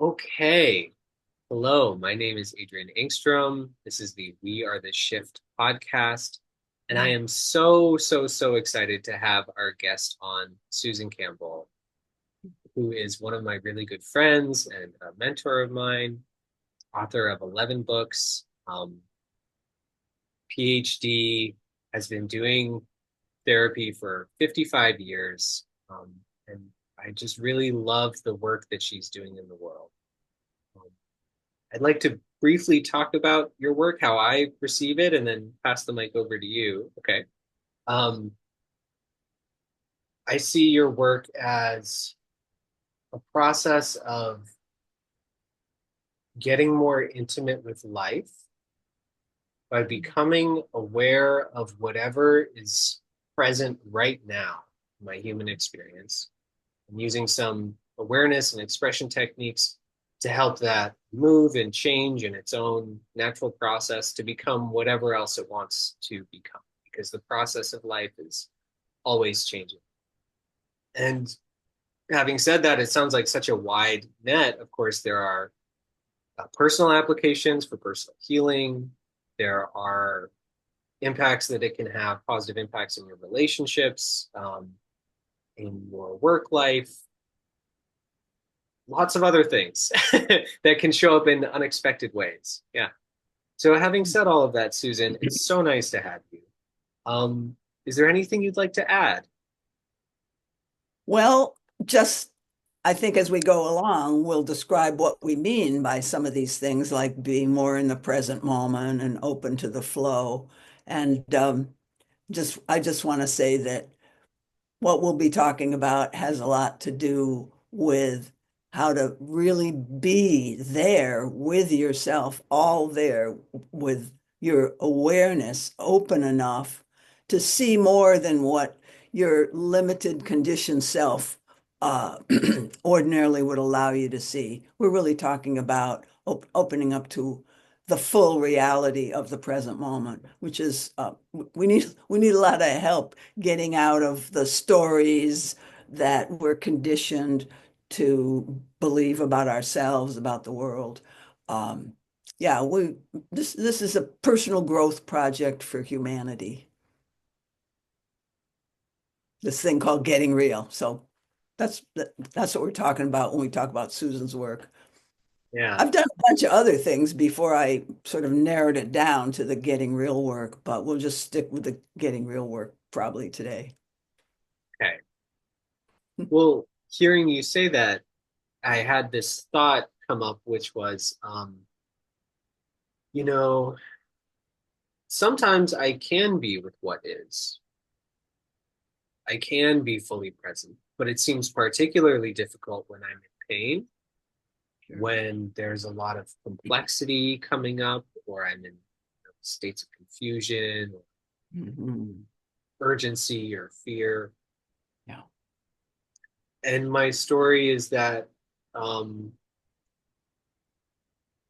Okay. Hello, my name is Adrian Engstrom. This is the We Are the Shift podcast. And I am so excited to have our guest on, Susan Campbell, who is one of my really good friends and a mentor of mine, author of 11 books, PhD, has been doing therapy for 55 years. And I just really love the work that she's doing in the world. Um, I'd like to briefly talk about your work, how I perceive it, and then pass the mic over to you. Okay. Um, I see your work as a process of getting more intimate with life by becoming aware of whatever is present right now in my human experience and using some awareness and expression techniques to help that move and change in its own natural process to become whatever else it wants to become, because the process of life is always changing. And having said that, it sounds like such a wide net. Of course, there are personal applications for personal healing. There are impacts that it can have, positive impacts in your relationships, in your work life, lots of other things that can show up in unexpected ways. Yeah. So having said all of that, Susan, it's so nice to have you. Um, is there anything you'd like to add? Well, just I think as we go along, we'll describe what we mean by some of these things, like being more in the present moment and open to the flow. And I just want to say that what we'll be talking about has a lot to do with how to really be there with yourself, all there with your awareness open enough to see more than what your limited conditioned self uh, ordinarily would allow you to see. We're really talking about opening up to the full reality of the present moment, which is we need a lot of help getting out of the stories that we're conditioned to believe about ourselves, about the world. Um, yeah, this is a personal growth project for humanity. This thing called getting real. So that's what we're talking about when we talk about Susan's work. Yeah. I've done a bunch of other things before I sort of narrowed it down to the getting real work, but we'll just stick with the getting real work probably today. Okay. Well, hearing you say that, I had this thought come up, which was, you know, sometimes I can be with what is. I can be fully present, but it seems particularly difficult when I'm in pain, Sure. when there's a lot of complexity coming up, or I'm in states of confusion, or Mhm. urgency, or fear. Yeah. And my story is that, um,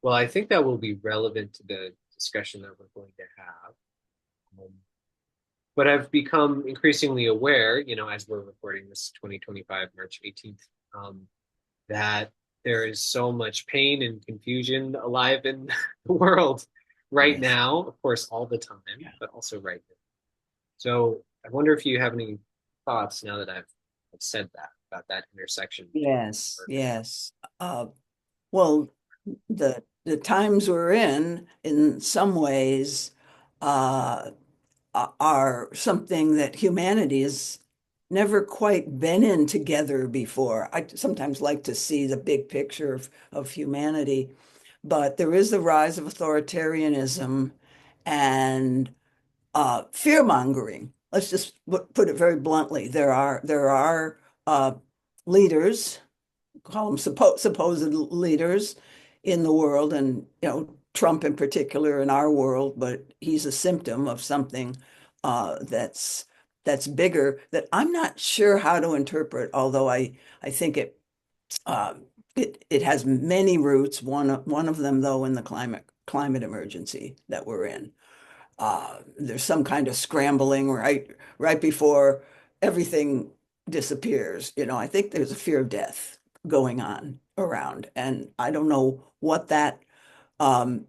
well, I think that will be relevant to the discussion that we're going to have. Um, but I've become increasingly aware, as we're recording this 2025, March 18th, that there is so much pain and confusion alive in the world right Yes. now, of course, all the time, Yeah. but also right now. So I wonder if you have any thoughts now that I've said that about that intersection between Yes. work and Yes. Well, the times we're in some ways, uh, are something that humanity has never quite been in together before. I sometimes like to see the big picture of humanity, but there is the rise of authoritarianism and fear mongering. Let's just put it very bluntly. There are leaders, call them supposed leaders in the world, and Trump in particular in our world, but he's a symptom of something that's bigger that I'm not sure how to interpret, although I think uh, it has many roots. One of them, though, in the climate emergency that we're in. There's some kind of scrambling right before everything disappears. I think there's a fear of death. going on around. And I don't know what that um,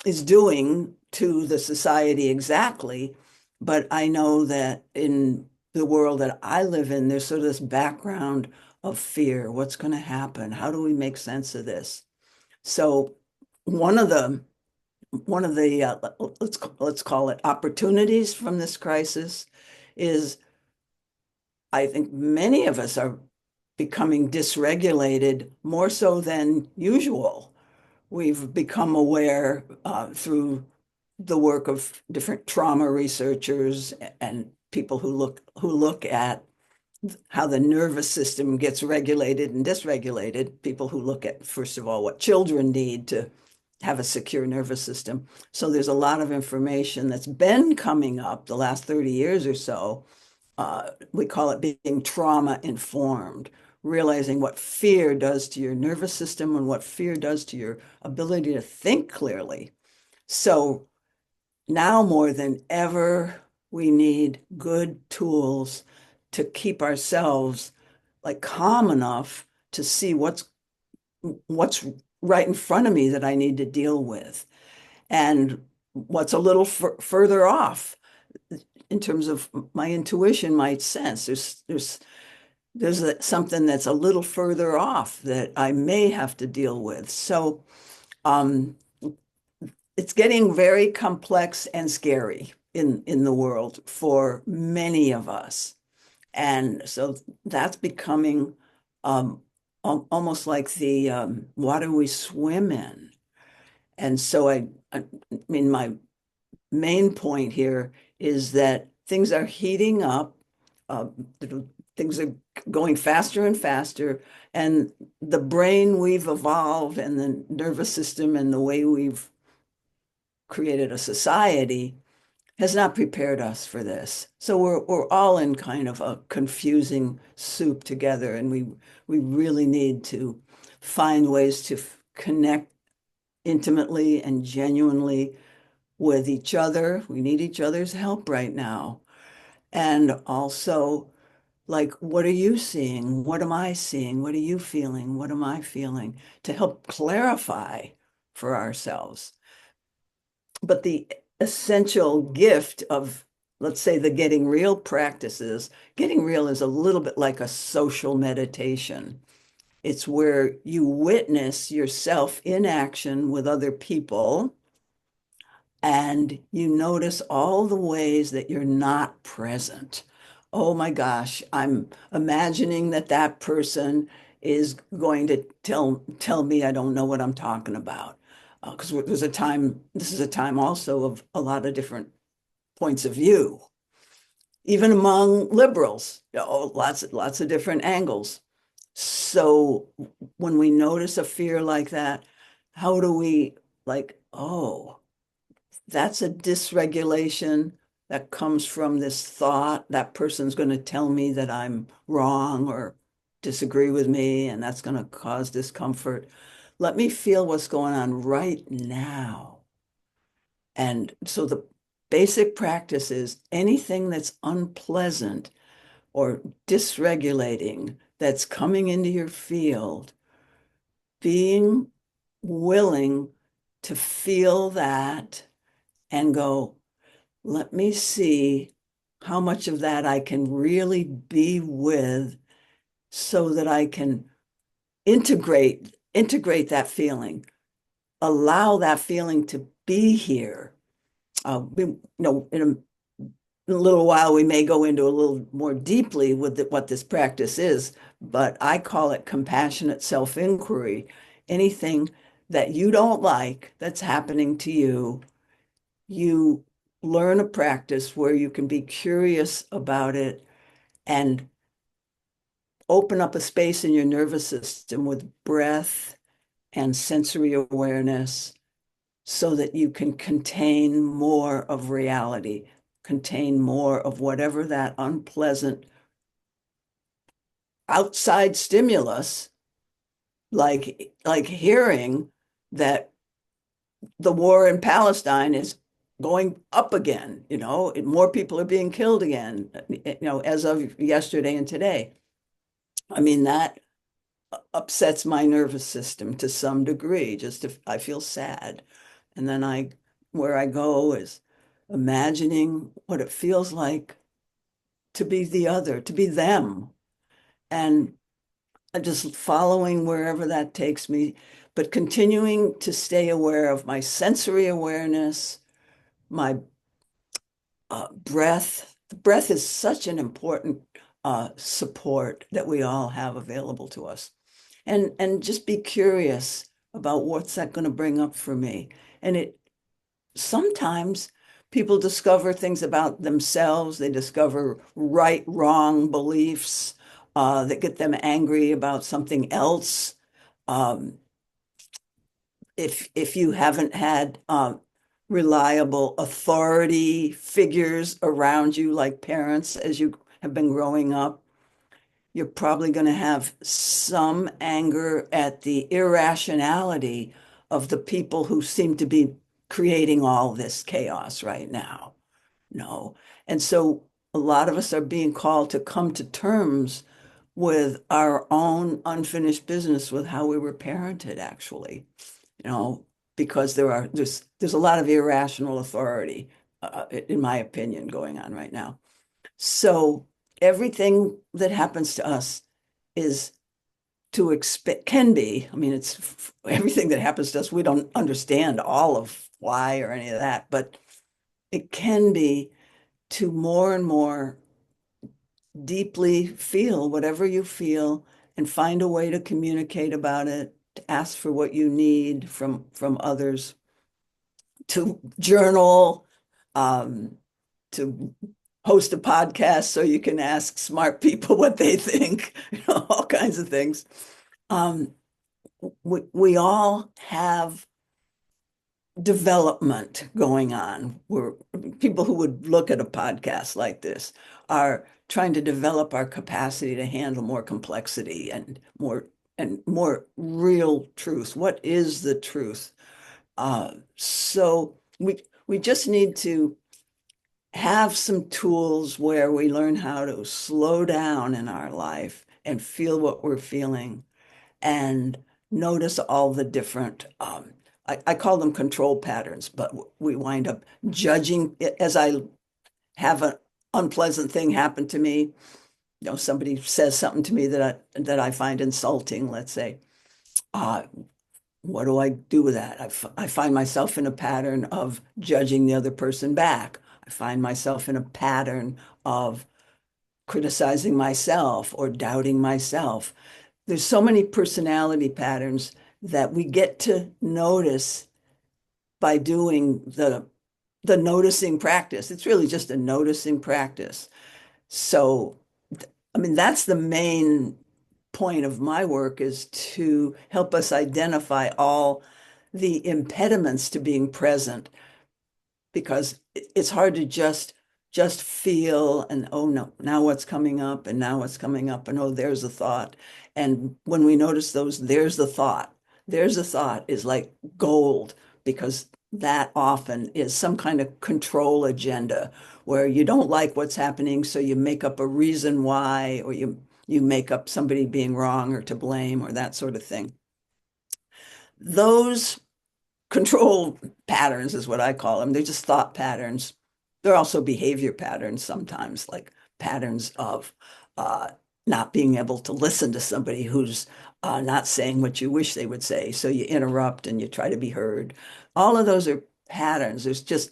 is doing to the society exactly, but I know that in the world that I live in, there's sort of this background of fear. What's going to happen? How do we make sense of this? So one of the let's call it opportunities from this crisis is I think many of us are becoming dysregulated more so than usual. We've become aware through the work of different trauma researchers and people who look at how the nervous system gets regulated and dysregulated, people who look at, first of all, what children need to have a secure nervous system. So there's a lot of information that's been coming up the last 30 years or so. We call it being trauma informed, realizing what fear does to your nervous system and what fear does to your ability to think clearly. So now more than ever, we need good tools to keep ourselves like calm enough to see what's right in front of me that I need to deal with, and what's a little further off in terms of my intuition, my sense. There's something that's a little further off that I may have to deal with. So um, it's getting very complex and scary in the world for many of us. And so that's becoming almost like the water we swim in. And so I mean, my main point here is that things are heating up, uh, things are going faster and faster, and the brain we've evolved and the nervous system and the way we've created a society has not prepared us for this. So we're all in kind of a confusing soup together, and we really need to find ways to connect intimately and genuinely with each other. We need each other's help right now. And also, like, what are you seeing? What am I seeing? What are you feeling? What am I feeling? To help clarify for ourselves. But the essential gift of, let's say, the getting real practices, getting real is a little bit like a social meditation. It's where you witness yourself in action with other people and you notice all the ways that you're not present. Oh my gosh, I'm imagining that that person is going to tell me I don't know what I'm talking about. Because there's a time, this is a time also of a lot of different points of view, even among liberals, lots of different angles. So when we notice a fear like that, how do we like, oh, that's a dysregulation that comes from this thought that person's going to tell me that I'm wrong or disagree with me, and that's going to cause discomfort. Let me feel what's going on right now. And so the basic practice is anything that's unpleasant or dysregulating that's coming into your field, being willing to feel that and go, let me see how much of that I can really be with so that I can integrate that feeling, allow that feeling to be here. In a little while, we may go into a little more deeply with what this practice is, but I call it compassionate self-inquiry. Anything that you don't like that's happening to you, you learn a practice where you can be curious about it and open up a space in your nervous system with breath and sensory awareness so that you can contain more of reality, contain more of whatever that unpleasant outside stimulus, like hearing that the war in Palestine is going up again, more people are being killed again, as of yesterday and today. I mean, that upsets my nervous system to some degree. Just if I feel sad, and then where I go is imagining what it feels like to be the other, to be them, and just following wherever that takes me, but continuing to stay aware of my sensory awareness, my breath. The breath is such an important support that we all have available to us. And just be curious about what's that going to bring up for me. And it sometimes people discover things about themselves. They discover right, wrong beliefs that get them angry about something else. Um, if you haven't had reliable authority figures around you, like parents, as you have been growing up, you're probably going to have some anger at the irrationality of the people who seem to be creating all this chaos right now. No. And so a lot of us are being called to come to terms with our own unfinished business with how we were parented, actually, you know, because there's a lot of irrational authority, in my opinion, going on right now. So everything that happens to us is to expect, can be. I mean, it's everything that happens to us. We don't understand all of why or any of that, but it can be to more and more deeply feel whatever you feel and find a way to communicate about it, to ask for what you need from others, to journal, um, to host a podcast so you can ask smart people what they think, all kinds of things. Um, we all have development going on. We're people who would look at a podcast like this are trying to develop our capacity to handle more complexity and more real truth. What is the truth? So we just need to have some tools where we learn how to slow down in our life and feel what we're feeling and notice all the different I call them control patterns, but we wind up judging as I have an unpleasant thing happen to me. You know, somebody says something to me that I find insulting, let's say. Uh, what do I do with that? I find myself in a pattern of judging the other person back. I find myself in a pattern of criticizing myself or doubting myself. There's so many personality patterns that we get to notice by doing the noticing practice. It's really just a noticing practice. So, I mean, that's the main point of my work, is to help us identify all the impediments to being present, because it's hard to just feel and, oh no, now what's coming up, and now what's coming up, and oh, there's a thought. And when we notice those, there's a thought is like gold, because that often is some kind of control agenda where you don't like what's happening, so you make up a reason why, or you make up somebody being wrong or to blame or that sort of thing. Those control patterns is what I call them. They're just thought patterns. They're also behavior patterns sometimes, like patterns of uh, not being able to listen to somebody who's not saying what you wish they would say. So you interrupt and you try to be heard. All of those are patterns. There's just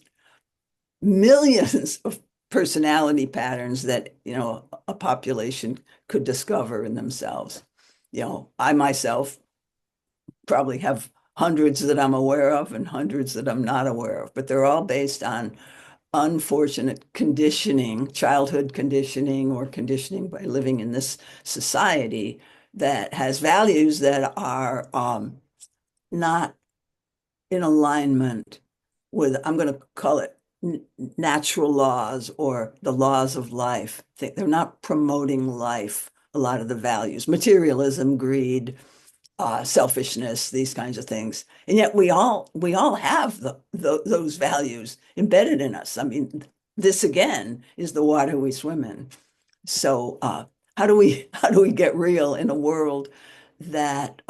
millions of personality patterns that, a population could discover in themselves. I myself probably have hundreds that I'm aware of and hundreds that I'm not aware of, but they're all based on unfortunate conditioning, childhood conditioning, or conditioning by living in this society that has values that are not in alignment with, I'm going to call it natural laws or the laws of life. They're not promoting life, a lot of the values, materialism, greed, selfishness, these kinds of things. And yet we all have those values embedded in us. I mean, this again is the water we swim in. So how do we get real in a world that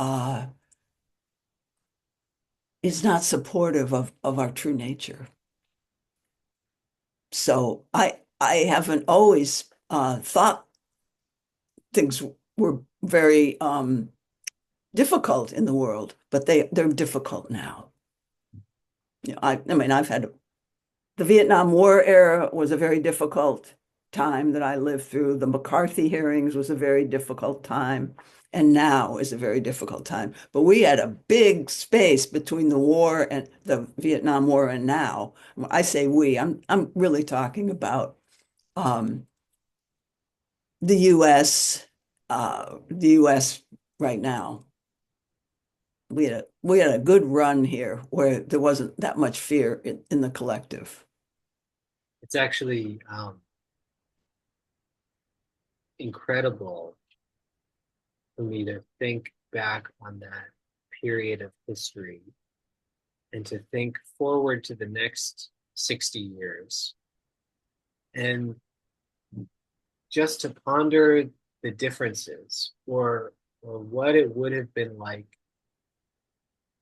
is not supportive of our true nature. So I haven't always thought things were very difficult in the world, but they're difficult now. I mean, I've had the Vietnam War era was a very difficult time that I lived through. The McCarthy hearings was a very difficult time, and now is a very difficult time. But we had a big space between the war and the Vietnam War and now. I say we, I'm really talking about um, the the US right now. We had a good run here where there wasn't that much fear in the collective. It's actually incredible for me to think back on that period of history and to think forward to the next 60 years and just to ponder the differences or what it would have been like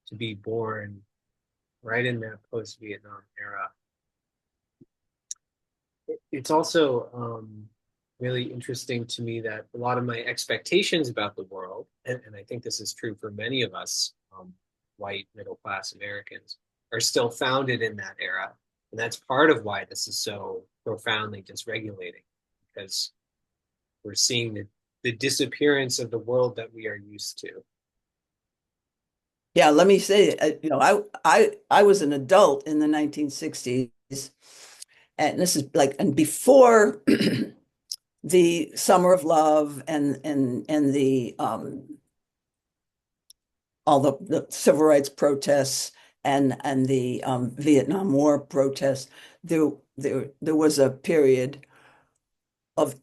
to be born right in that post-Vietnam era. It's also really interesting to me that a lot of my expectations about the world, and I think this is true for many of us, white middle class Americans, are still founded in that era. And that's part of why this is so profoundly dysregulating, because we're seeing the disappearance of the world that we are used to. Yeah, let me say, I was an adult in the 1960s, and this is like, and before the Summer of Love and the all the civil rights protests and the Vietnam War protests, there was a period of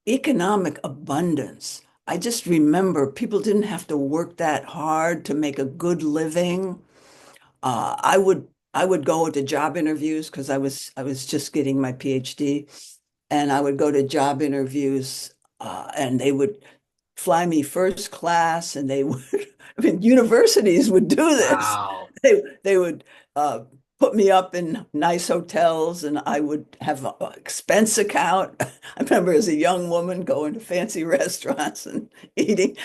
economic abundance. I just remember people didn't have to work that hard to make a good living. I would go to job interviews because I was just getting my PhD, and I would go to job interviews, and they would fly me first class, and they would. I mean, universities would do this. Wow. They would uh, put me up in nice hotels, and I would have an expense account. I remember as a young woman going to fancy restaurants and eating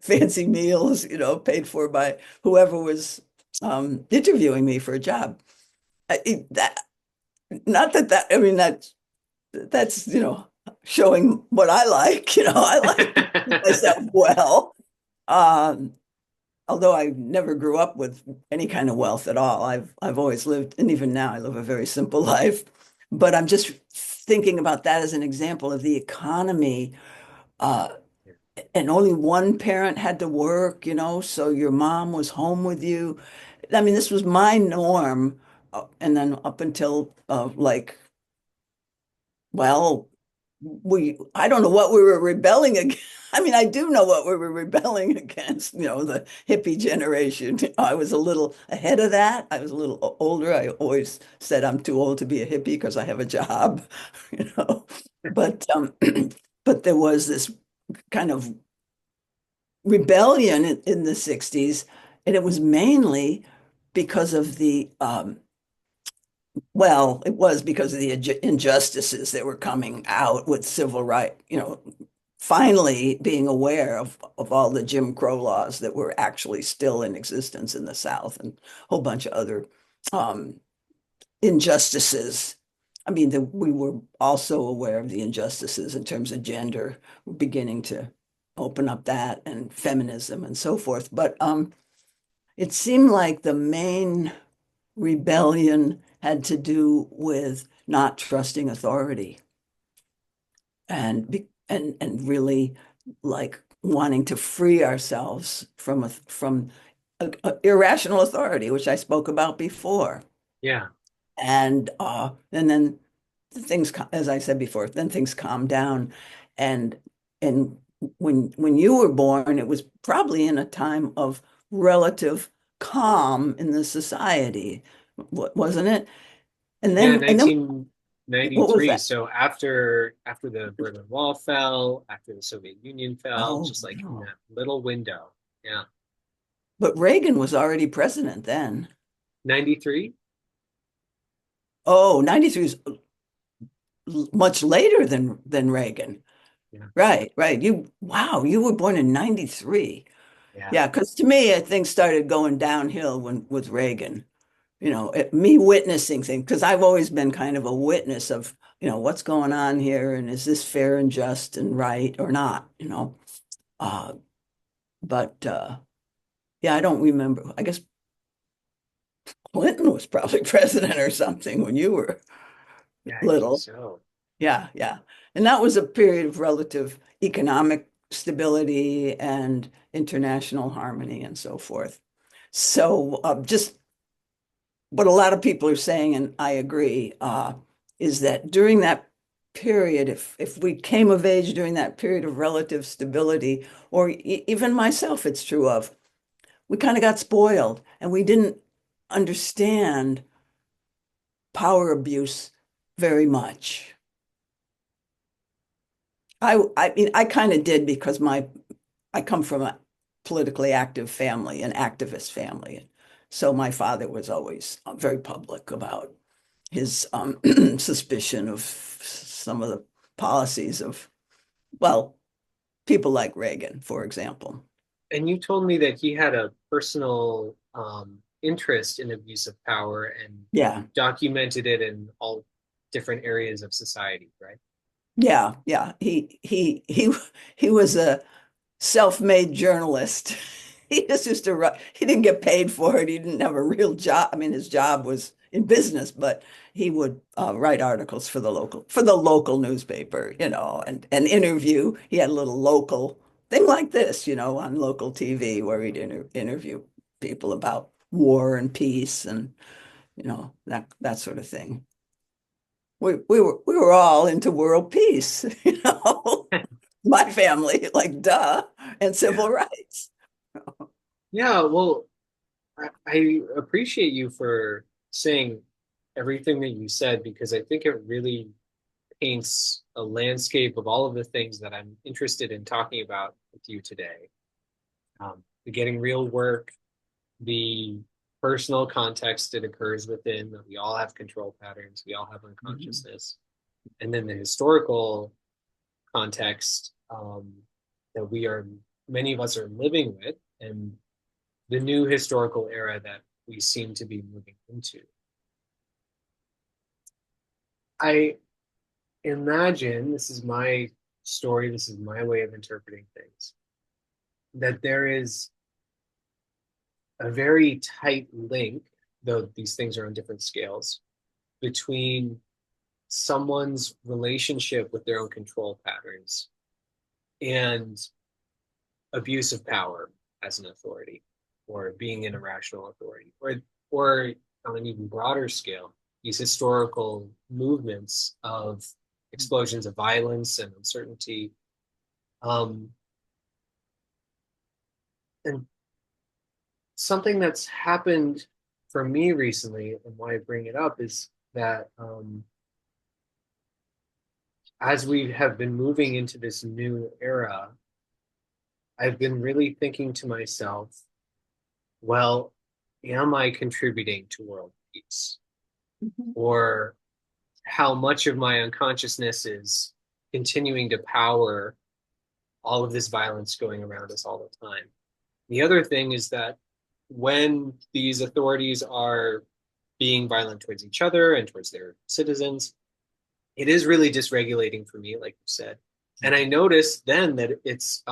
fancy meals, paid for by whoever was interviewing me for a job. That not that that I mean that's showing what I like. I like to keep myself well. Um, Although I never grew up with any kind of wealth at all. I've always lived, and even now I live a very simple life. But I'm just thinking about that as an example of the economy. Uh, and only one parent had to work, so your mom was home with you. I mean, this was my norm. And then up until like, well, I don't know what we were rebelling against. I mean, I do know what we were rebelling against, the hippie generation. I was a little ahead of that. I was a little older. I always said I'm too old to be a hippie because I have a job, you know. But but there was this kind of rebellion in the 60s, and it was mainly because of it was because of the injustices that were coming out with civil rights, finally being aware of all the Jim Crow laws that were actually still in existence in the South and a whole bunch of other um, injustices. I mean, we were also aware of the injustices in terms of gender, we're beginning to open up that and feminism and so forth. But it seemed like the main rebellion had to do with not trusting authority and really like wanting to free ourselves from irrational authority, which I spoke about before. Yeah. And then things, as I said before, then things calmed down, and and when you were born, it was probably in a time of relative calm in the society, wasn't it? And Yeah, then What was 93. that? So after the Berlin Wall fell, after the Soviet Union fell, Oh, just like in no. that little window. Yeah. But Reagan was already president then. 93? Oh, 93 is much later than Reagan. Yeah. Right, right. Wow, you were born in 93. Yeah. Yeah, because to me, things started going downhill when with Reagan. Me witnessing things, because I've always been kind of a witness of, what's going on here and is this fair and just and right or not. Uh, but yeah, I don't remember. I guess Clinton was probably president or something when you were Yeah, I think little. so. Yeah, yeah. And that was a period of relative economic stability and international harmony and so forth. So just what a lot of people are saying, and I agree, is that during that period, if we came of age during that period of relative stability, or even myself, it's true of, we kind of got spoiled and we didn't understand power abuse very much. I mean, I kind of did because I come from a politically active family, an activist family. So my father was always very public about his suspicion of some of the policies of, well, people like Reagan, for example. And you told me that he had a personal interest in abuse of power and Yeah, documented it in all different areas of society, right? yeah, yeah. He was a self-made journalist. He just used to write. He didn't get paid for it. He didn't have a real job. I mean, his job was in business, but he would write articles for the local newspaper, and interview. He had a little local thing like this, on local TV where he'd interview people about war and peace and that sort of thing. We were all into world peace, my family, like duh, and Yeah. civil rights. Yeah, well, I appreciate you for saying everything that you said because I think it really paints a landscape of all of the things that I'm interested in talking about with you today. The getting real work, the personal context it occurs within, that we all have control patterns, we all have Mhm. unconsciousness, and then the historical context that many of us are living with, and the new historical era that we seem to be moving into. I imagine this is my story, this is my way of interpreting things, that there is a very tight link, though these things are on different scales, between someone's relationship with their own control patterns and abuse of power as an authority or being an irrational authority or on an even broader scale these historical movements of explosions of violence and uncertainty um, and something that's happened for me recently and why I bring it up is that as we have been moving into this new era I've been really thinking to myself, well, am I contributing to world peace? Mhm. Or how much of my unconsciousness is continuing to power all of this violence going around us all the time? The other thing is that when these authorities are being violent towards each other and towards their citizens, it is really dysregulating for me, like you said. And I noticed then that it's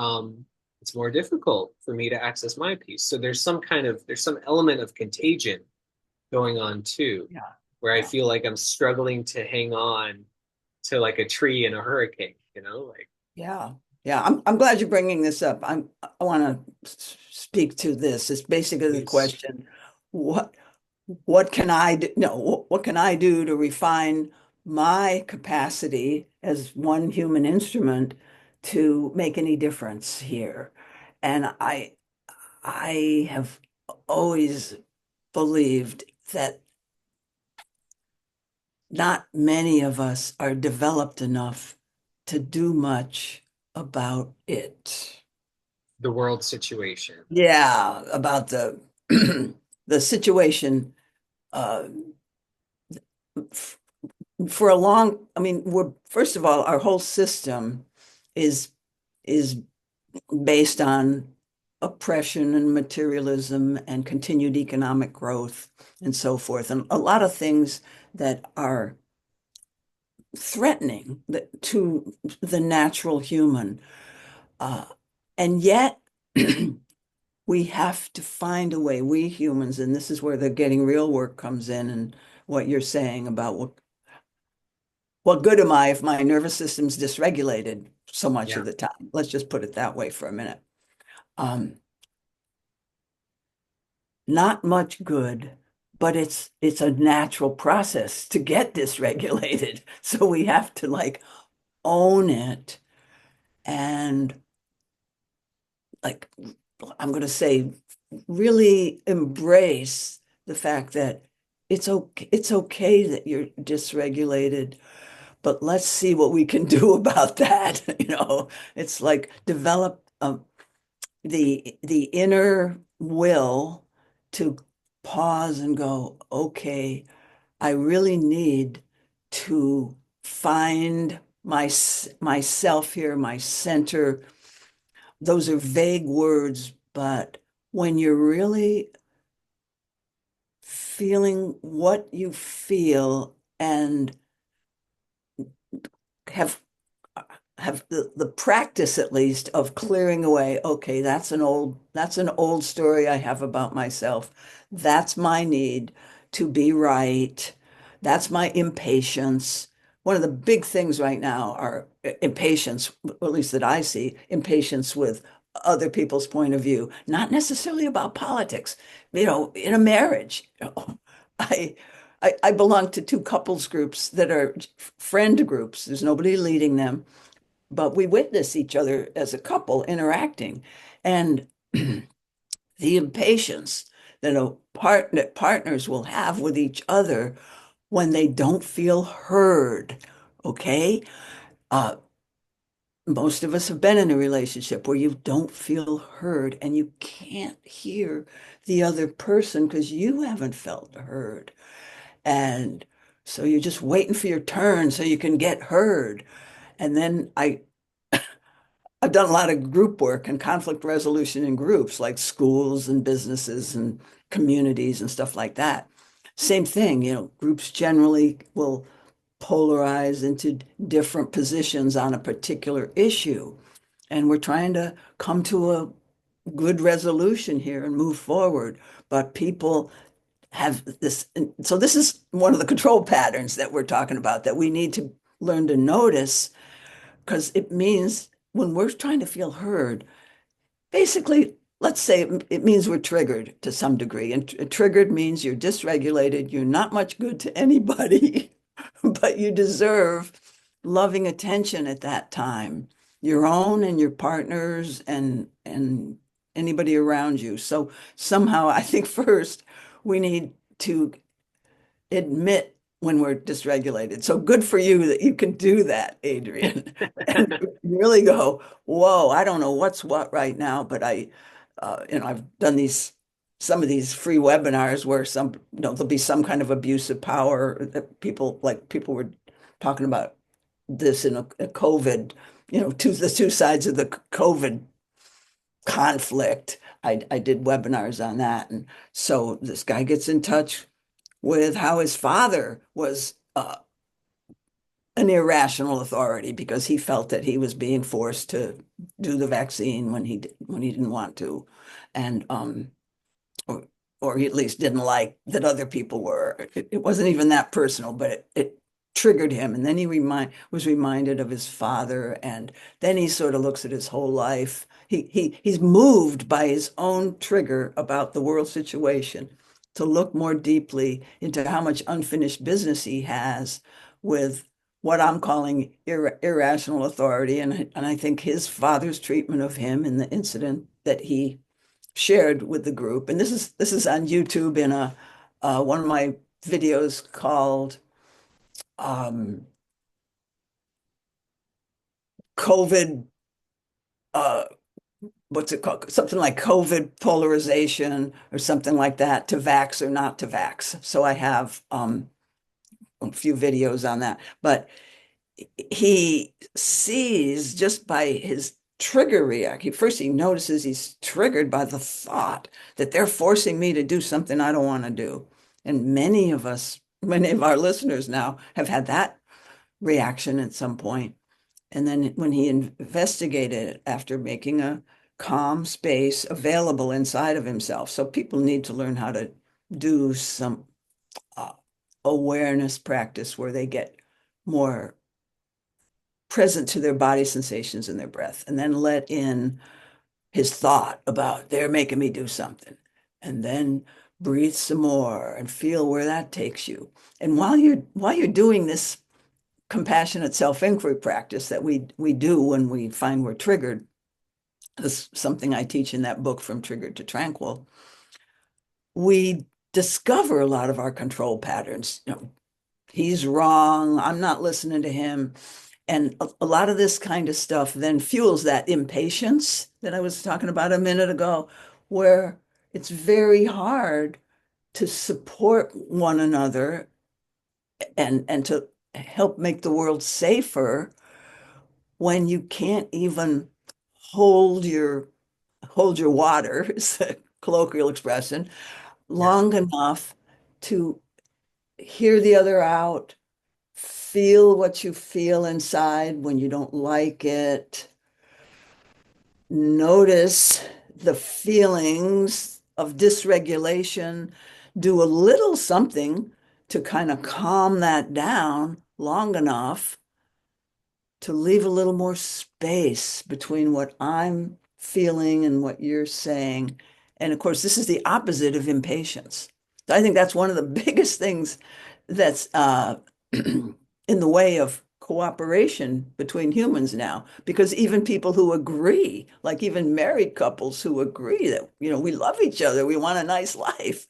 more difficult for me to access my peace. So there's some element of contagion going on too, Yeah, where I yeah, feel like I'm struggling to hang on to like a tree in a hurricane, like yeah, yeah. I'm glad you're bringing this up. I want to speak to this. It's basically the please. question, what what can I do? No, what can I do to refine my capacity as one human instrument to make any difference here? And I have always believed that not many of us are developed enough to do much about it. The world situation. Yeah, about the the situation uh, for a long, I mean, we're first of all, our whole system is is based on oppression and materialism and continued economic growth and so forth, and a lot of things that are threatening to the natural human. Uh, and yet, we have to find a way, we humans, and this is where the getting real work comes in, and what you're saying about what good am I if my nervous system's dysregulated so much Yeah. of the time? Let's just put it that way for a minute. Um, Not much good, but it's a natural process to get dysregulated. So we have to like own it and like I'm going to say really embrace the fact that it's okay that you're dysregulated, but let's see what we can do about that. It's like develop the inner will to pause and go, okay, I really need to find myself here, my center. Those are vague words, but when you're really feeling what you feel and have have the practice at least of clearing away, okay, that's an old story I have about myself. That's my need to be right. That's my impatience. One of the big things right now are impatience, at least that I see, impatience with other people's point of view, not necessarily about politics, in a marriage. I I belong to two couples groups that are friend groups. There's nobody leading them, but we witness each other as a couple interacting. And the impatience that partners will have with each other when they don't feel heard. Okay. Uh, Most of us have been in a relationship where you don't feel heard and you can't hear the other person because you haven't felt heard. And so you're just waiting for your turn so you can get heard. And then I've done a lot of group work and conflict resolution in groups like schools and businesses and communities and stuff like that. Same thing, groups generally will polarize into different positions on a particular issue. And we're trying to come to a good resolution here and move forward. But people have this. So this is one of the control patterns that we're talking about that we need to learn to notice because it means when we're trying to feel heard, basically, let's say it means we're triggered to some degree. And triggered means you're dysregulated, you're not much good to anybody, but you deserve loving attention at that time, your own and your partners and anybody around you. So somehow I think first we need to admit when we're dysregulated. So good for you that you can do that, Adrian, and really go, whoa, I don't know what's what right now, but I've done some of these free webinars where there'll be some kind of abuse of power that people were talking about this in a COVID, the two sides of the COVID conflict. I did webinars on that. And so this guy gets in touch with how his father was an irrational authority because he felt that he was being forced to do the vaccine when he didn't want to, and or or he at least didn't like that other people were. It wasn't even that personal, but it triggered him, and then he was reminded of his father, and then he sort of looks at his whole life. He's moved by his own trigger about the world situation to look more deeply into how much unfinished business he has with what I'm calling irrational authority, and I think his father's treatment of him in the incident that he shared with the group. And this is on YouTube in a one of my videos called um, COVID, uh, what's it called? Something like COVID polarization or something like that, to vax or not to vax. So I have a few videos on that. But he sees just by his trigger react. First, he notices he's triggered by the thought that they're forcing me to do something I don't want to do. And many of us, many of our listeners now have had that reaction at some point. And then when he investigated it after making a calm space available inside of himself. So people need to learn how to do some uh, awareness practice where they get more present to their body sensations and their breath, and then let in his thought about they're making me do something. And then breathe some more and feel where that takes you. And while you're doing this compassionate self-inquiry practice that we do when we find we're triggered, this is something I teach in that book, From Triggered to Tranquil, we discover a lot of our control patterns. He's wrong, I'm not listening to him. And a lot of this kind of stuff then fuels that impatience that I was talking about a minute ago, where it's very hard to support one another and to help make the world safer when you can't even hold your hold your water, is a colloquial expression, Yeah. long enough to hear the other out, feel what you feel inside when you don't like it, notice the feelings of dysregulation, do a little something to kind of calm that down long enough to leave a little more space between what I'm feeling and what you're saying. And of course, this is the opposite of impatience. So I think that's one of the biggest things that's in the way of cooperation between humans now, because even people who agree, like even married couples who agree that, we love each other, we want a nice life,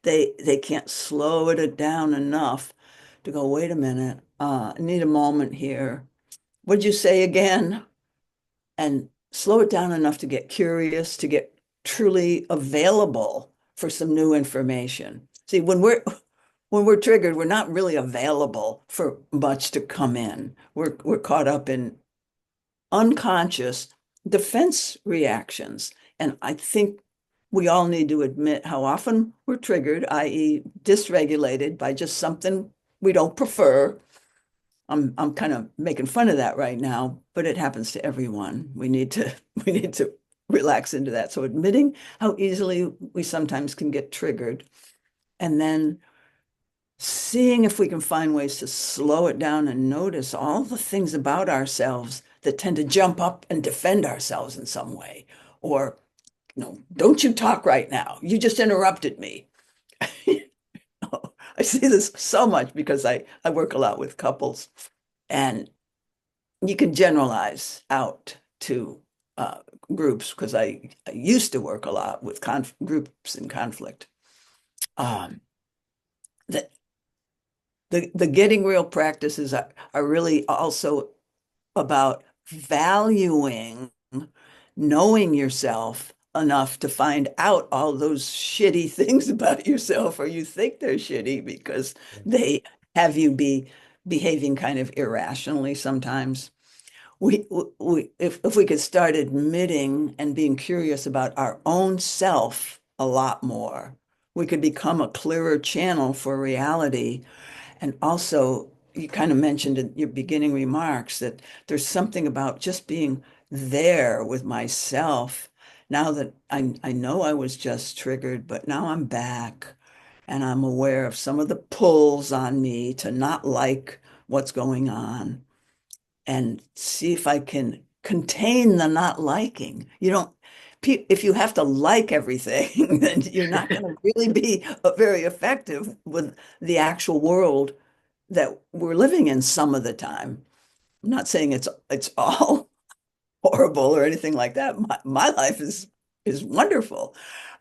they can't slow it down enough to go, wait a minute, I need a moment here. What'd you say again? And slow it down enough to get curious, to get truly available for some new information. See, when we're triggered, we're not really available for much to come in. We're caught up in unconscious defense reactions. And I think we all need to admit how often we're triggered, i.e., dysregulated by just something we don't prefer. I'm kind of making fun of that right now, but it happens to everyone. We need to we need to relax into that. So admitting how easily we sometimes can get triggered, and then seeing if we can find ways to slow it down and notice all the things about ourselves that tend to jump up and defend ourselves in some way. Or, don't you talk right now. You just interrupted me. I see this so much because I work a lot with couples, and you can generalize out to uh, groups, because I used to work a lot with groups in conflict. Um, the, the getting real practices are really also about valuing knowing yourself enough to find out all those shitty things about yourself, or you think they're shitty because they have you be behaving kind of irrationally sometimes. If we could start admitting and being curious about our own self a lot more, we could become a clearer channel for reality. And also, you kind of mentioned in your beginning remarks that there's something about just being there with myself. Now that I know I was just triggered, but now I'm back and I'm aware of some of the pulls on me to not like what's going on, and see if I can contain the not liking. If you have to like everything, then you're not going to really be very effective with the actual world that we're living in some of the time. I'm not saying it's all horrible or anything like that. My life is wonderful.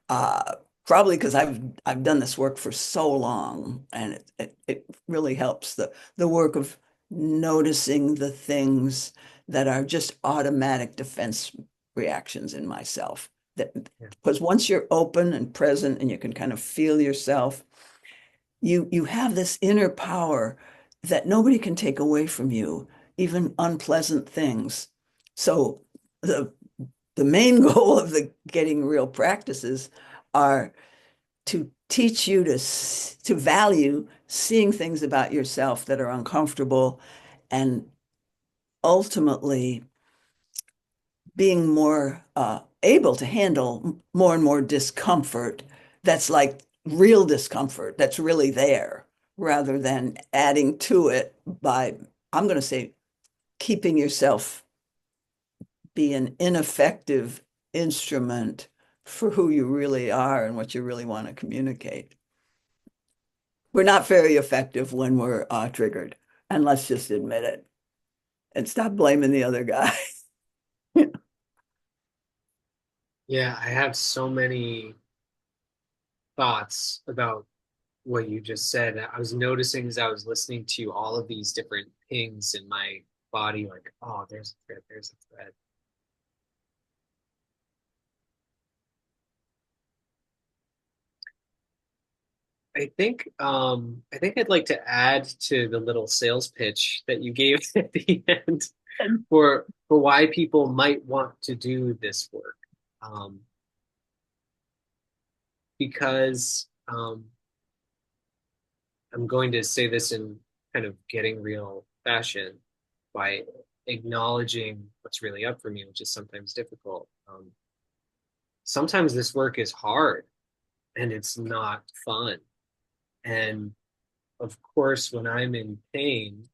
Uh, probably because I've done this work for so long, and it really helps the work of noticing the things that are just automatic defense reactions in myself. That Yeah. because once you're open and present and you can kind of feel yourself, you have this inner power that nobody can take away from you, even unpleasant things. So the the main goal of the getting real practices are to teach you to value seeing things about yourself that are uncomfortable, and ultimately being more able to handle more and more discomfort that's like real discomfort that's really there, rather than adding to it by, I'm going to say, keeping yourself be an ineffective instrument for who you really are and what you really want to communicate. We're not very effective when we're triggered, and let's just admit it and stop blaming the other guy. Yeah, I have so many thoughts about what you just said. I was noticing as I was listening to you all of these different pings in my body, like, oh, there's a thread, there's a thread. I think I'd like to add to the little sales pitch that you gave at the end for why people might want to do this work. Um, because I'm going to say this in kind of getting real fashion by acknowledging what's really up for me, which is sometimes difficult. Sometimes this work is hard and it's not fun. And of course, when I'm in pain,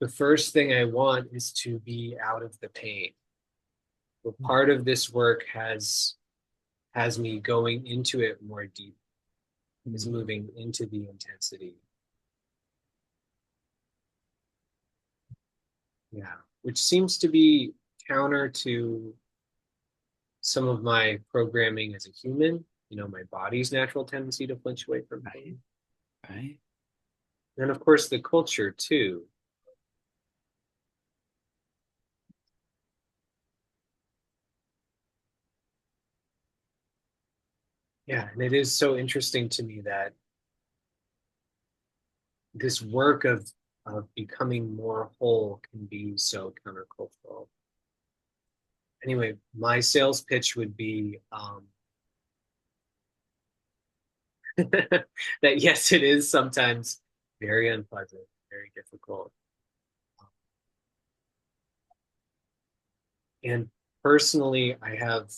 the first thing I want is to be out of the pain. But part of this work has me going into it more deep, is moving into the intensity. Yeah, which seems to be counter to some of my programming as a human, my body's natural tendency to flinch away from pain. Right. And of course, the culture too. Yeah, and it is so interesting to me that this work of becoming more whole can be so countercultural. Anyway, my sales pitch would be that yes, it is sometimes very unpleasant, very difficult. And personally, I have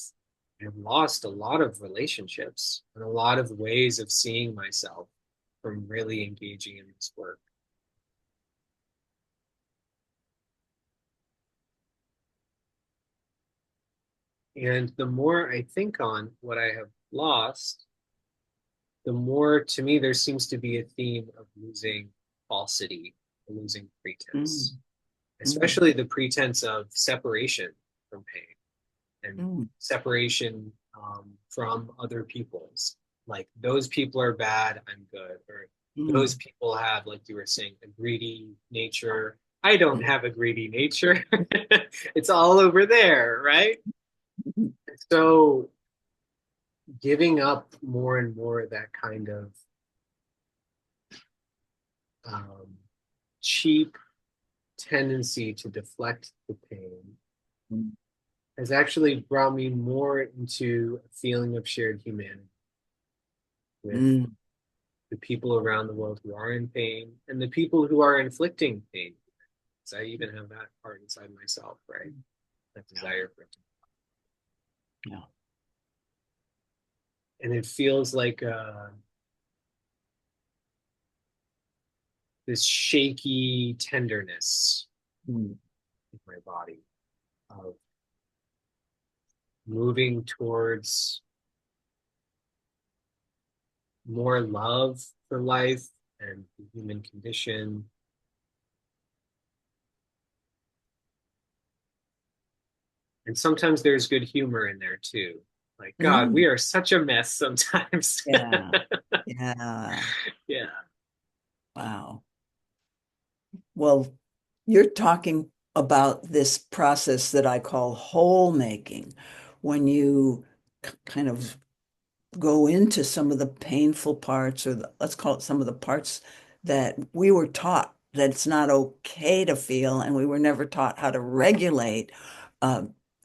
lost a lot of relationships and a lot of ways of seeing myself from really engaging in this work. And the more I think on what I have lost, the more to me there seems to be a theme of losing falsity, losing pretense, Mm, mm, especially the pretense of separation from pain and mm, separation from other people's. Like those people are bad, I'm good. Or those mm, people have, like you were saying, a greedy nature. I don't have a greedy nature. It's all over there, right? mm, So giving up more and more of that kind of um, cheap tendency to deflect the pain mm, has actually brought me more into a feeling of shared humanity with mm. the people around the world who are in pain and the people who are inflicting pain. Because I even have that part inside myself, right? That desire for it. Yeah. And it feels like this shaky tenderness Mm, in my body of moving towards more love for life and the human condition. And sometimes there's good humor in there too. Like, God, we Mm, are such a mess sometimes. yeah. Yeah. Yeah. Wow. Well, you're talking about this process that I call whole making, when you kind of go into some of the painful parts, or let's call it some of the parts that we were taught that it's not okay to feel, and we were never taught how to regulate uh,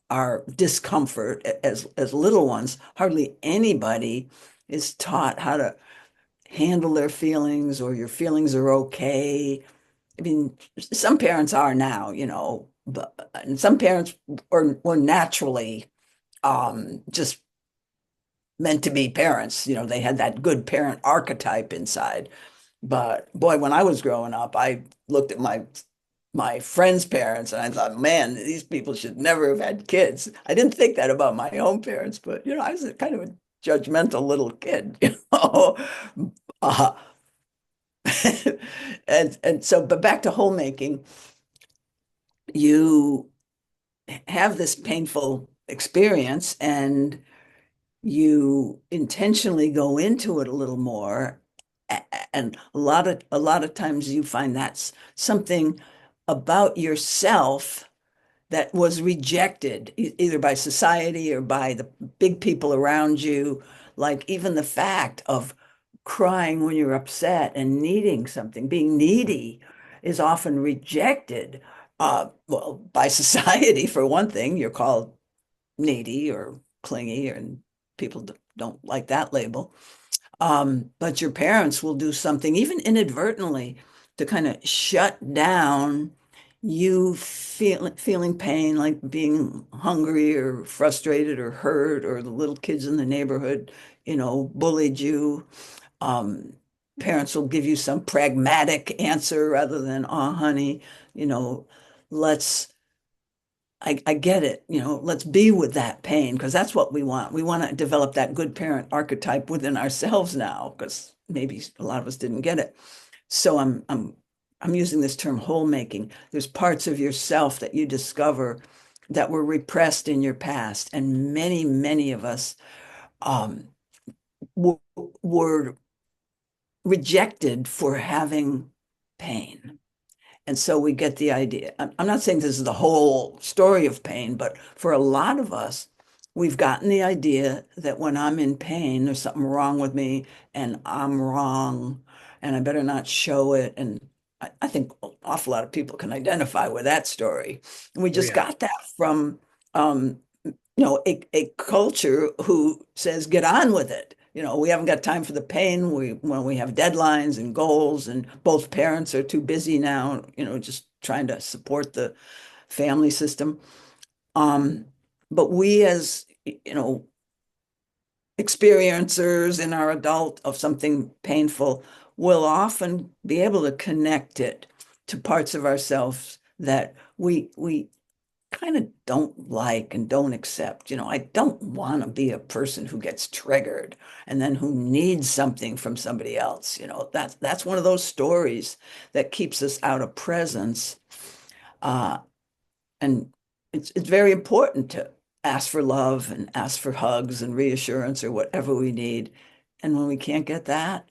our discomfort as little ones. Hardly anybody is taught how to handle their feelings, or your feelings are okay. I mean, some parents are now, but and some parents were naturally just meant to be parents. They had that good parent archetype inside. But boy, when I was growing up, I looked at my friends' parents and I thought, man, these people should never have had kids. I didn't think that about my own parents, but I was a kind of a judgmental little kid, Uh, and so, but back to homemaking, you have this painful experience and you intentionally go into it a little more, and a lot of times you find that's something about yourself that was rejected, either by society or by the big people around you. Like even the fact of crying when you're upset and needing something, being needy, is often rejected. Well, by society, for one thing. You're called needy or clingy, and people don't like that label. But your parents will do something, even inadvertently, to kind of shut down you feeling pain, like being hungry or frustrated or hurt, or the little kids in the neighborhood, bullied you. Um, Parents will give you some pragmatic answer rather than, oh, honey, you know, let's I get it. Let's be with that pain, because that's what we want. We want to develop that good parent archetype within ourselves now, because maybe a lot of us didn't get it. So I'm using this term whole making. There's parts of yourself that you discover that were repressed in your past, and many, many of us um, were rejected for having pain. And so we get the idea. I'm not saying this is the whole story of pain, but for a lot of us, we've gotten the idea that when I'm in pain, there's something wrong with me and I'm wrong and I better not show it. And I think an awful lot of people can identify with that story. And we Oh, just yeah. got that from a culture who says, get on with it. We haven't got time for the pain. When we have deadlines and goals, and both parents are too busy now, just trying to support the family system. Um, but we, as experiencers in our adult of something painful, will often be able to connect it to parts of ourselves that we kind of don't like and don't accept. I don't want to be a person who gets triggered and then who needs something from somebody else. That's one of those stories that keeps us out of presence. Uh, and it's very important to ask for love and ask for hugs and reassurance or whatever we need. And when we can't get that,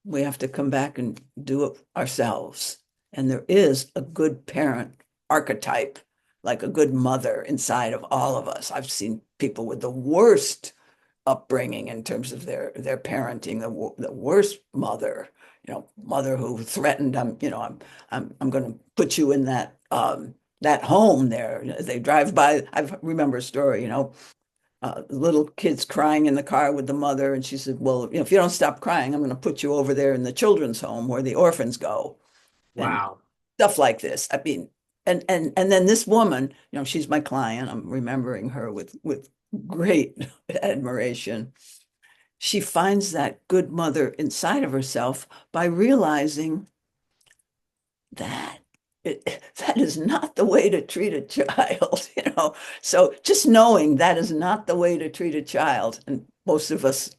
we have to come back and do it ourselves. And there is a good parent archetype, like a good mother inside of all of us. I've seen people with the worst upbringing in terms of their parenting, the worst mother, mother who threatened, I'm going to put you in that home there. They drive by. I remember a story, little kids crying in the car with the mother. And she said, well, if you don't stop crying, I'm going to put you over there in the children's home where the orphans go, and Wow. stuff like this. I mean, and then this woman, she's my client. I'm remembering her with great admiration. She finds that good mother inside of herself by realizing that that is not the way to treat a child, So just knowing that is not the way to treat a child, and most of us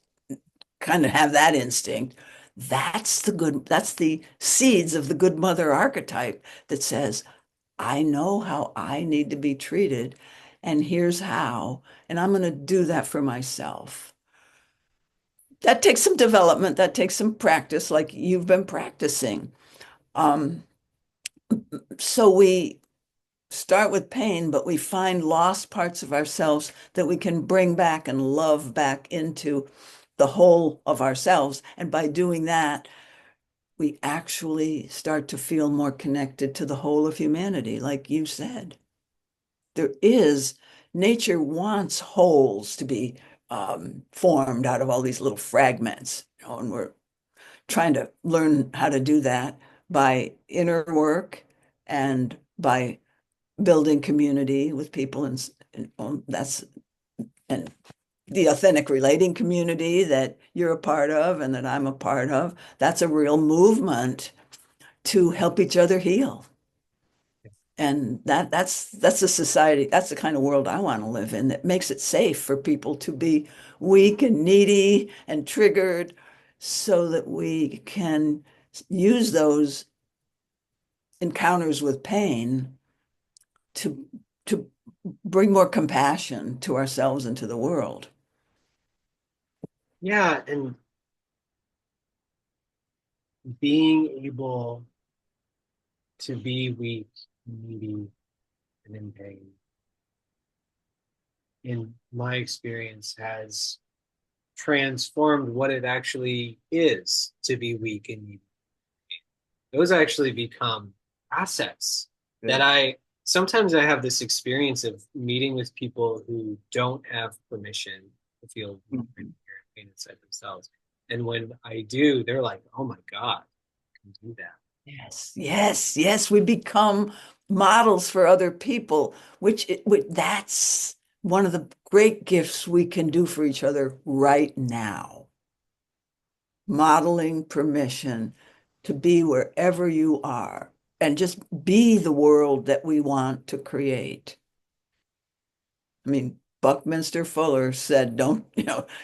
kind of have that instinct. That's the seeds of the good mother archetype that says, I know how I need to be treated. and here's how, and I'm going to do that for myself. That takes some development, that takes some practice, like you've been practicing. Um, so we start with pain, but we find lost parts of ourselves that we can bring back and love back into the whole of ourselves. And by doing that, we actually start to feel more connected to the whole of humanity, like you said. There is, nature wants wholes to be formed out of all these little fragments, and we're trying to learn how to do that by inner work and by building community with people, and that's and the authentic relating community that you're a part of and that I'm a part of. That's a real movement to help each other heal. And that's a society, that's the kind of world I want to live in, that makes it safe for people to be weak and needy and triggered so that we can use those encounters with pain to to bring more compassion to ourselves and to the world. Yeah, and being able to be weak, needy, and in pain, in my experience, has transformed what it actually is to be weak and needy. Those actually become assets that Good. I sometimes I have this experience of meeting with people who don't have permission to feel weak and Mhm. pain inside themselves. And when I do, they're like, oh my God, I can do that. Yes, yes, yes. We become models for other people, which that's one of the great gifts we can do for each other right now. Modeling permission to be wherever you are and just be the world that we want to create. I mean, Buckminster Fuller said, don't,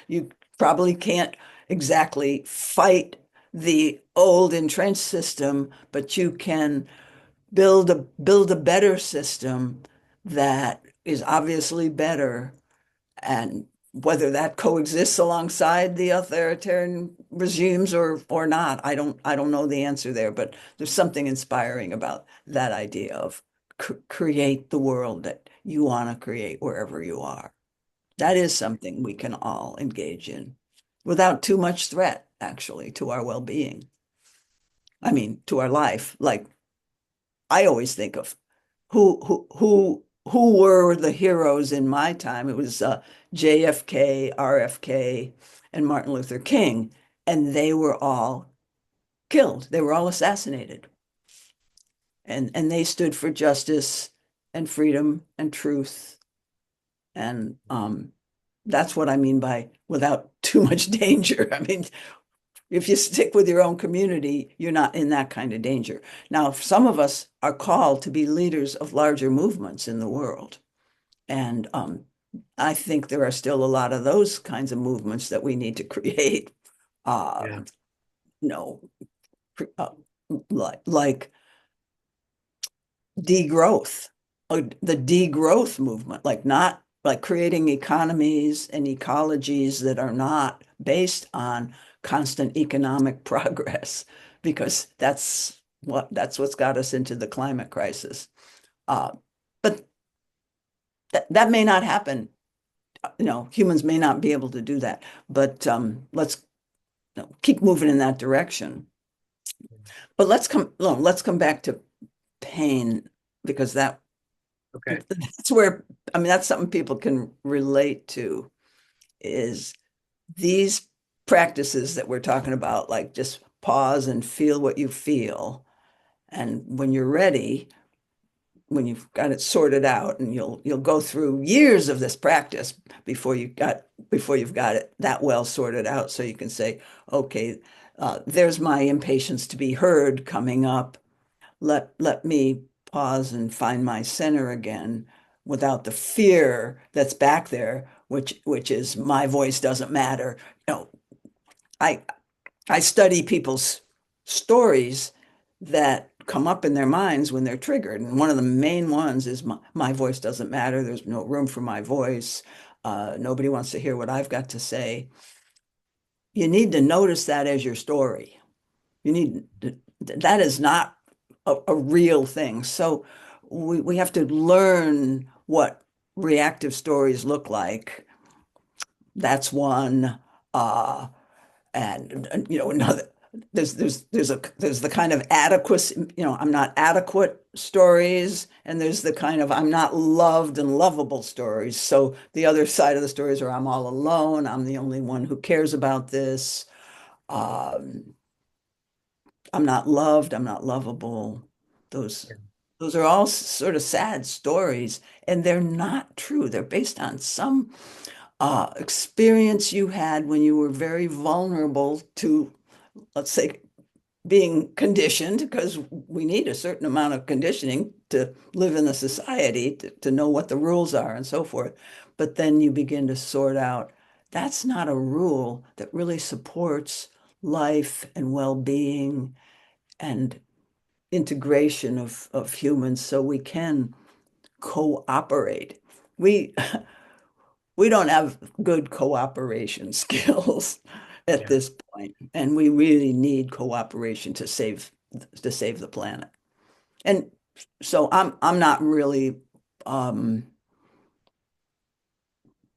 you probably can't exactly fight the old entrenched system, but you can build a better system that is obviously better. And whether that coexists alongside the authoritarian regimes or not, I don't know the answer there, but there's something inspiring about that idea of create the world that you want to create wherever you are. That is something we can all engage in without too much threat, actually, to our well-being. I mean, to our life. Like I always think of who were the heroes in my time. It was JFK, RFK, and Martin Luther King, and they were all killed. They were all assassinated, and they stood for justice and freedom and truth. And that's what I mean by without too much danger. I mean, if you stick with your own community, you're not in that kind of danger. Now, some of us are called to be leaders of larger movements in the world. And I think there are still a lot of those kinds of movements that we need to create. Uh, Yeah. you know, uh, like degrowth, the degrowth movement, like not like creating economies and ecologies that are not based on constant economic progress, because that's what's got us into the climate crisis. Uh, but that may not happen. Humans may not be able to do that. But let's keep moving in that direction. But let's come back to pain, because Okay. that's where, I mean, that's something people can relate to, is these practices that we're talking about, like just pause and feel what you feel. And when you're ready, when you've got it sorted out, and you'll go through years of this practice before you've got it that well sorted out, so you can say, okay, there's my impatience to be heard coming up. Let me pause and find my center again without the fear that's back there, which is my voice doesn't matter. You know, I I study people's stories that come up in their minds when they're triggered. And one of the main ones is my voice doesn't matter. There's no room for my voice. Nobody wants to hear what I've got to say. You need to notice that as your story. You need that is not a real thing. So we have to learn what reactive stories look like. That's one. And you know, another there's the kind of adequacy, you know, I'm not adequate stories, and there's the kind of I'm not loved and lovable stories. So the other side of the stories are I'm all alone, I'm the only one who cares about this. Um, I'm not loved, I'm not lovable. Those Yeah. those are all sort of sad stories, and they're not true. They're based on some experience you had when you were very vulnerable to, let's say, being conditioned, because we need a certain amount of conditioning to live in the society, to know what the rules are and so forth. But then you begin to sort out that's not a rule that really supports life and well-being and integration of humans so we can cooperate. We we don't have good cooperation skills at Yeah. this point, and we really need cooperation to save the planet. And so I'm not really um,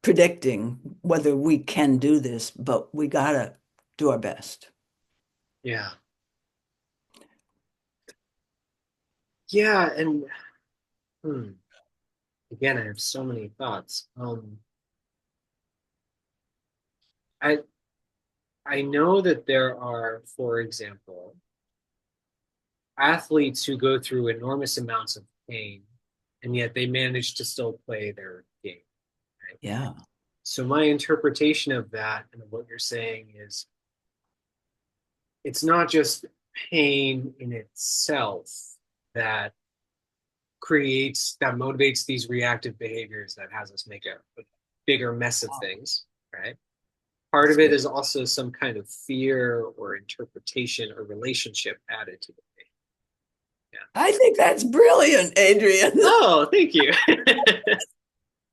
predicting whether we can do this, but we gotta do our best. Yeah. Yeah. And hmm, again, I have so many thoughts. I I know that there are, for example, athletes who go through enormous amounts of pain, and yet they manage to still play their game. Right? Yeah. So my interpretation of that and what you're saying is it's not just pain in itself that motivates these reactive behaviors that has us make a bigger mess of things, right? Part That's of it good. is also some kind of fear or interpretation or relationship added to the pain. Yeah. I think that's brilliant, Adrian. Oh, thank you.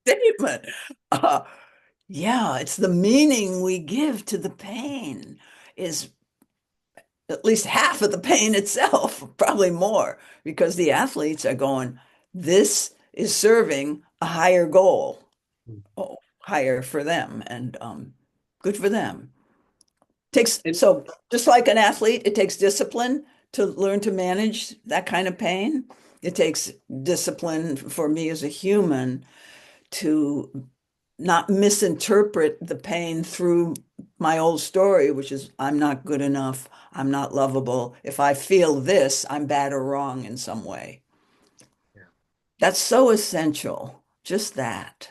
Statement. Uh, yeah, it's the meaning we give to the pain is at least half of the pain itself, probably more, because the athletes are going, this is serving a higher goal. Oh, higher for them, and good for them. Takes And so just like an athlete, it takes discipline to learn to manage that kind of pain. It takes discipline for me as a human to not misinterpret the pain through my old story, which is I'm not good enough, I'm not lovable. If I feel this, I'm bad or wrong in some way. yeah, That's so essential, just that.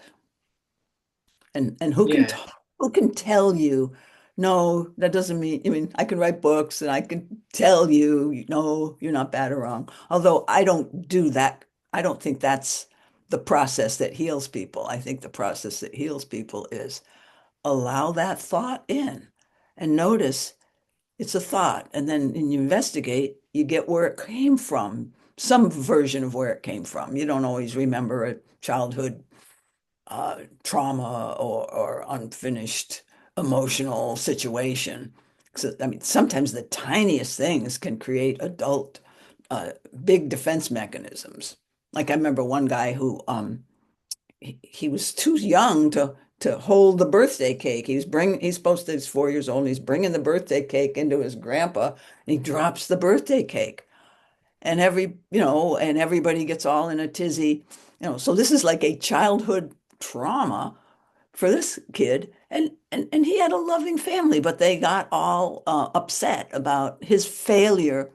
And yeah, who can tell you, no, that doesn't mean, I mean, I can write books and I can tell you, no, you're not bad or wrong. Although I don't do that. I don't think that's the process that heals people. I think the process that heals people is allow that thought in and notice it's a thought. And then when you investigate, you get where it came from, some version of where it came from. You don't always remember a childhood trauma or unfinished emotional situation. So, I mean, sometimes the tiniest things can create adult big defense mechanisms. Like I remember one guy who he was too young to hold the birthday cake. He's supposed to he's 4 years old and he's bringing the birthday cake into his grandpa and he drops the birthday cake. And and everybody gets all in a tizzy, so this is like a childhood trauma for this kid, and he had a loving family, but they got all upset about his failure,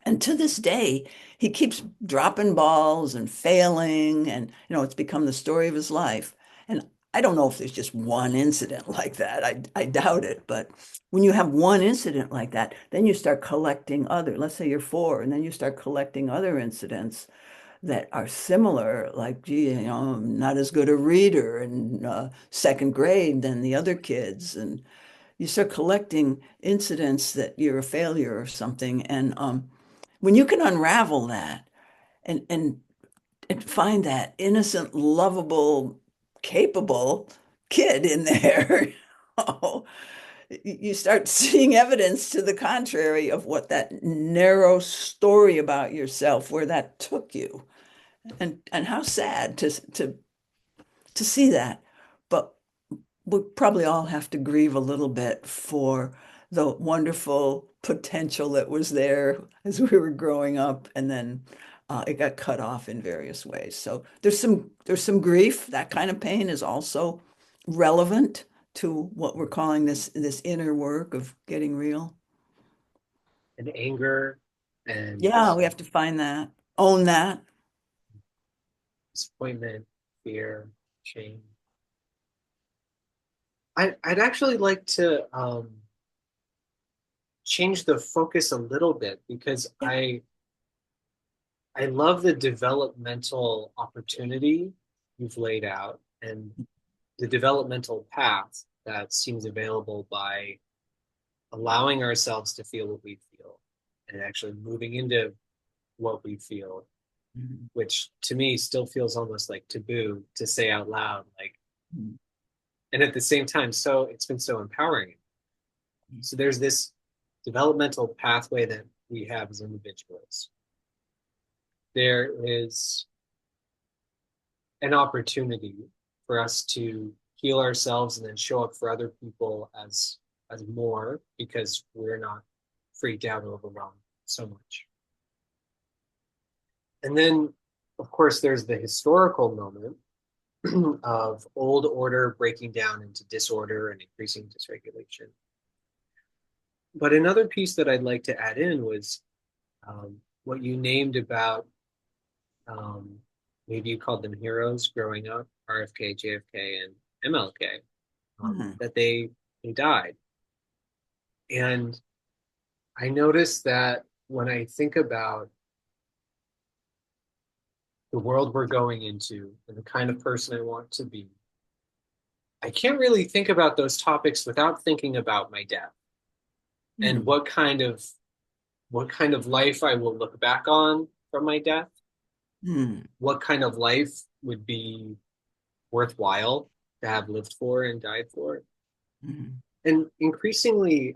and to this day he keeps dropping balls and failing, and it's become the story of his life. And I don't know if there's just one incident like that. I doubt it, but when you have one incident like that, then you start collecting other, let's say you're four, and then you start collecting other incidents that are similar, like, gee, I'm not as good a reader in second grade than the other kids. And you start collecting incidents that you're a failure or something. And when you can unravel that and find that innocent, lovable, capable kid in there, oh, you start seeing evidence to the contrary of what that narrow story about yourself, where that took you. And how sad to see that. But we probably all have to grieve a little bit for the wonderful potential that was there as we were growing up, and then it got cut off in various ways. So there's some grief. That kind of pain is also relevant to what we're calling this inner work of getting real. And anger and Yeah, we have to find that, own that. disappointment, fear, shame. I'd actually like to change the focus a little bit because Yeah. I love the developmental opportunity you've laid out and the developmental path that seems available by allowing ourselves to feel what we feel and actually moving into what we feel, Mhm. which to me still feels almost like taboo to say out loud. Like, Mhm. and at the same time, so it's been so empowering. So there's this developmental pathway that we have as individuals. There is an opportunity for us to heal ourselves and then show up for other people as more because we're not freaked out or overwhelmed so much. And then, of course, there's the historical moment of old order breaking down into disorder and increasing dysregulation. But another piece that I'd like to add in was what you named about um, maybe you called them heroes growing up, RFK, JFK, and MLK, Mhm. that they died. And I noticed that when I think about the world we're going into and the kind of person I want to be, I can't really think about those topics without thinking about my death and Mhm. what kind of life I will look back on from my death, Mhm. what kind of life would be worthwhile to have lived for and died for. Mhm. And increasingly,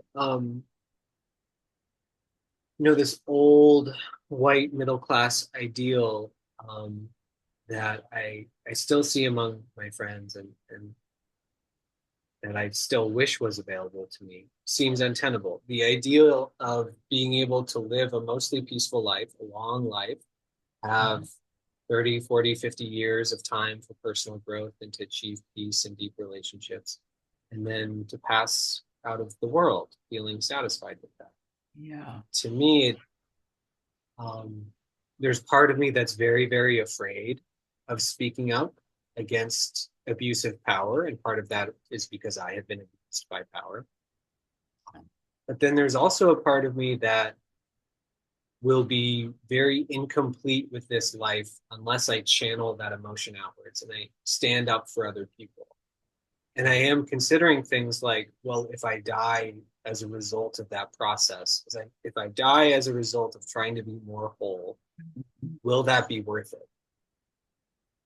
this old white middle class ideal um, that I still see among my friends and that I still wish was available to me seems untenable. The ideal of being able to live a mostly peaceful life, a long life, have Mhm. 30, 40, 50 years of time for personal growth and to achieve peace and deep relationships, and then to pass out of the world feeling satisfied with that. Yeah. To me, um, there's part of me that's very, very afraid of speaking up against abusive power. And part of that is because I have been abused by power. But then there's also a part of me that will be very incomplete with this life unless I channel that emotion outwards and I stand up for other people. And I am considering things like, well, if I die as a result of that process, if I die as a result of trying to be more whole, will that be worth it?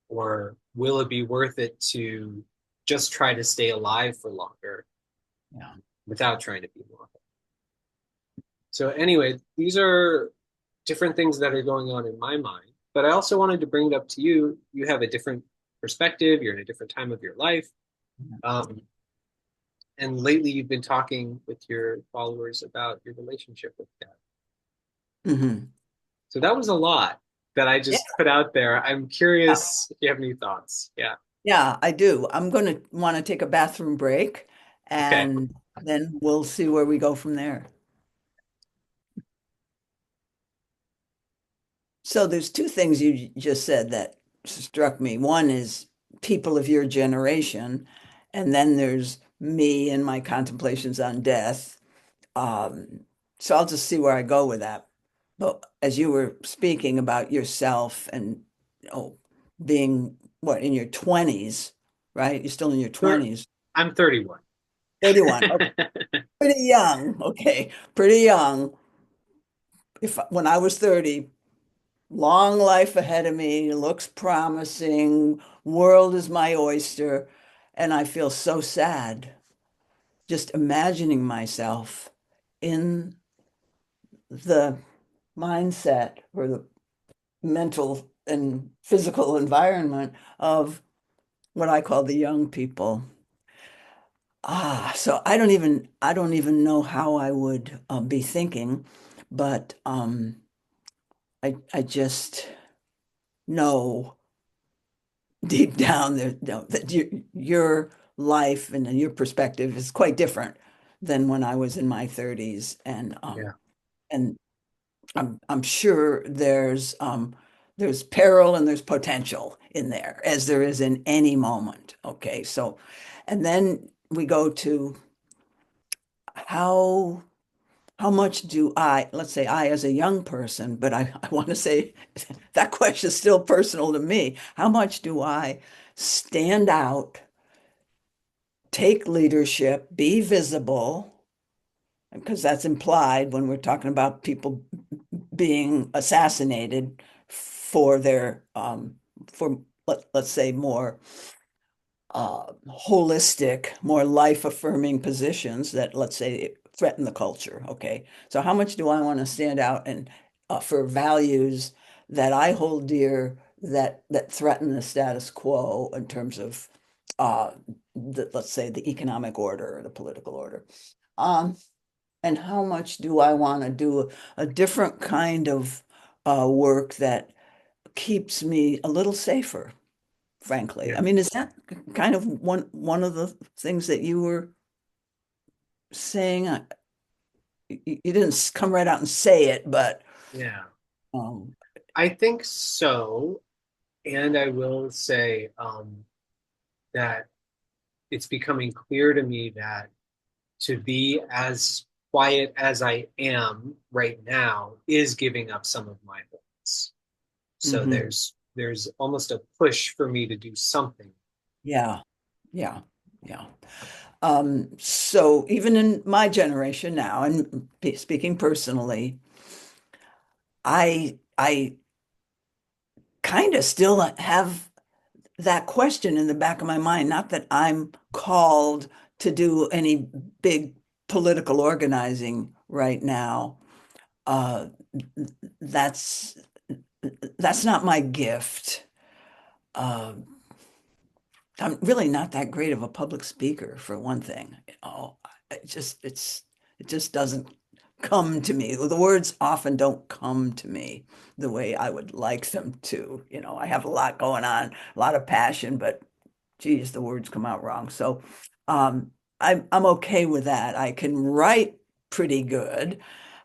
Or will it be worth it to just try to stay alive for longer Yeah. without trying to be more whole? So, anyway, these are different things that are going on in my mind. But I also wanted to bring it up to you. You have a different perspective, you're in a different time of your life. Um, and lately, you've been talking with your followers about your relationship with God. Hmm. So that was a lot that I Yeah. just put out there. I'm curious if you have any thoughts. Yeah. Yeah, I do. I'm going to want to take a bathroom break Okay. and then we'll see where we go from there. So there's two things you just said that struck me. One is people of your generation, and then there's me and my contemplations on death. Um, so I'll just see where I go with that. But as you were speaking about yourself and being what in your 20s, right? You're still in your 20s. I'm 31. 31. Okay. Pretty young. Okay. Pretty young. if when I was 30, long life ahead of me, looks promising, world is my oyster, and I feel so sad just imagining myself in the mindset or the mental and physical environment of what I call the young people. So I don't even know how I would be thinking, but I just know deep down there, that your life and your perspective is quite different than when I was in my 30s, Yeah. and I'm sure there's peril and there's potential in there, as there is in any moment. Okay, so, and then we go to how how much do I, let's say I as a young person, but I want to say that question is still personal to me. How much do I stand out, take leadership, be visible? Because that's implied when we're talking about people being assassinated for their for let's say more holistic, more life-affirming positions that, let's say, threaten the culture. Okay, so how much do I want to stand out and for values that I hold dear, that threaten the status quo in terms of uh, let's say the economic order or the political order? Um, and how much do I want to do a different kind of work that keeps me a little safer, frankly? Yeah. I mean, is that kind of one of the things that you were saying? You didn't come right out and say it, but Yeah. um, I think so. And I will say that it's becoming clear to me that to be as quiet as I am right now is giving up some of my voice. So mhm. there's almost a push for me to do something. Yeah, yeah, yeah. So even in my generation now, and speaking personally, I kind of still have that question in the back of my mind. Not that I'm called to do any big political organizing right now. Uh, that's that's not my gift. Uh, I'm really not that great of a public speaker, for one thing. It just doesn't come to me. The words often don't come to me the way I would like them to. I have a lot going on, a lot of passion, but geez, the words come out wrong. So um, I'm okay with that. I can write pretty good,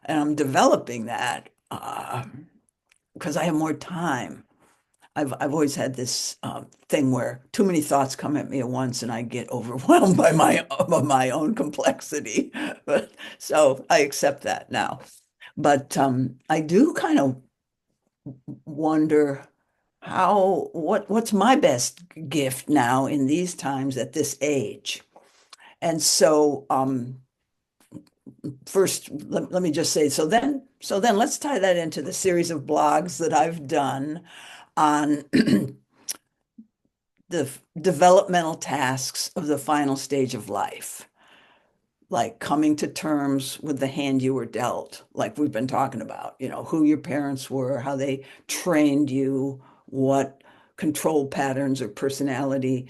and I'm developing that because I have more time. I've always had this thing where too many thoughts come at me at once, and I get overwhelmed by my own complexity. But so I accept that now. But I do kind of wonder what's my best gift now in these times at this age. And so first let me just say, so then let's tie that into the series of blogs that I've done on the developmental tasks of the final stage of life, like coming to terms with the hand you were dealt, like we've been talking about, who your parents were, how they trained you, what control patterns or personality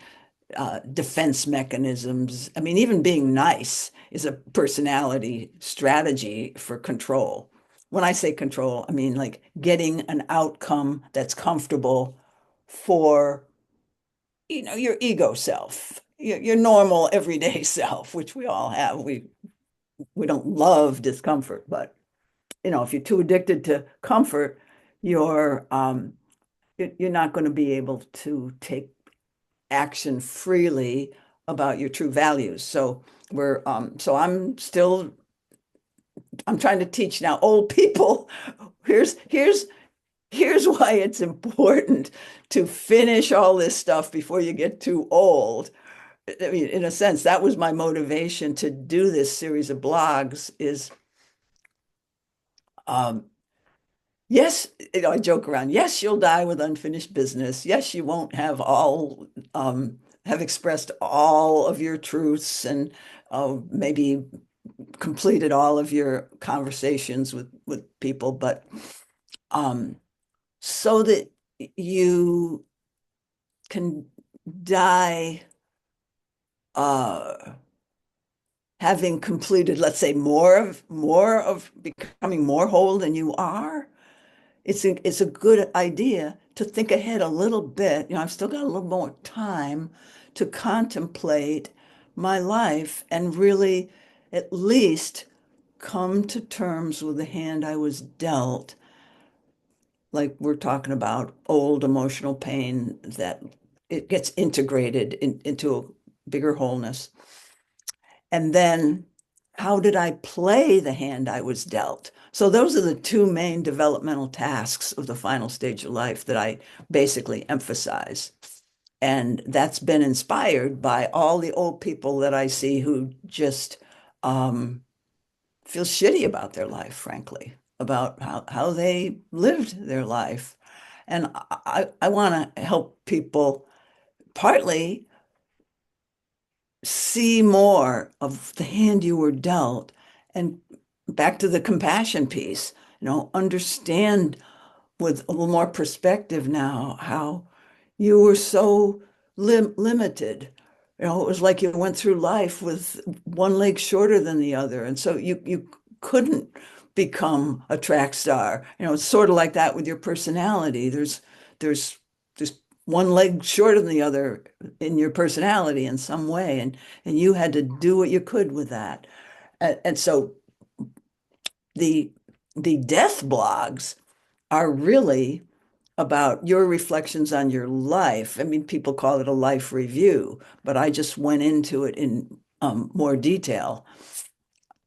defense mechanisms. I mean, even being nice is a personality strategy for control. When I say control, I mean like getting an outcome that's comfortable for your ego self, your normal everyday self, which we all have. We don't love discomfort, but if you're too addicted to comfort, you're you're not going to be able to take action freely about your true values. So I'm trying to teach now old people. Here's here's Here's why it's important to finish all this stuff before you get too old. I mean, in a sense, that was my motivation to do this series of blogs is Yes, I joke around. Yes, you'll die with unfinished business. Yes, you won't have expressed all of your truths and maybe completed all of your conversations with people, but um, so that you can die uh, having completed, let's say, more of becoming more whole than you are. It's a good idea to think ahead a little bit. I've still got a little more time to contemplate my life and really at least come to terms with the hand I was dealt. Like we're talking about old emotional pain that it gets integrated into a bigger wholeness. And then how did I play the hand I was dealt? So those are the two main developmental tasks of the final stage of life that I basically emphasize. And that's been inspired by all the old people that I see who just um, feel shitty about their life, frankly, about how they lived their life. And I want to help people partly see more of the hand you were dealt and back to the compassion piece, understand with a little more perspective now how you were so limited. It was like you went through life with one leg shorter than the other. And so you couldn't become a track star. It's sort of like that with your personality. There's there's one leg shorter than the other in your personality in some way. And you had to do what you could with that. And so the the death blogs are really about your reflections on your life. I mean, people call it a life review, but I just went into it in more detail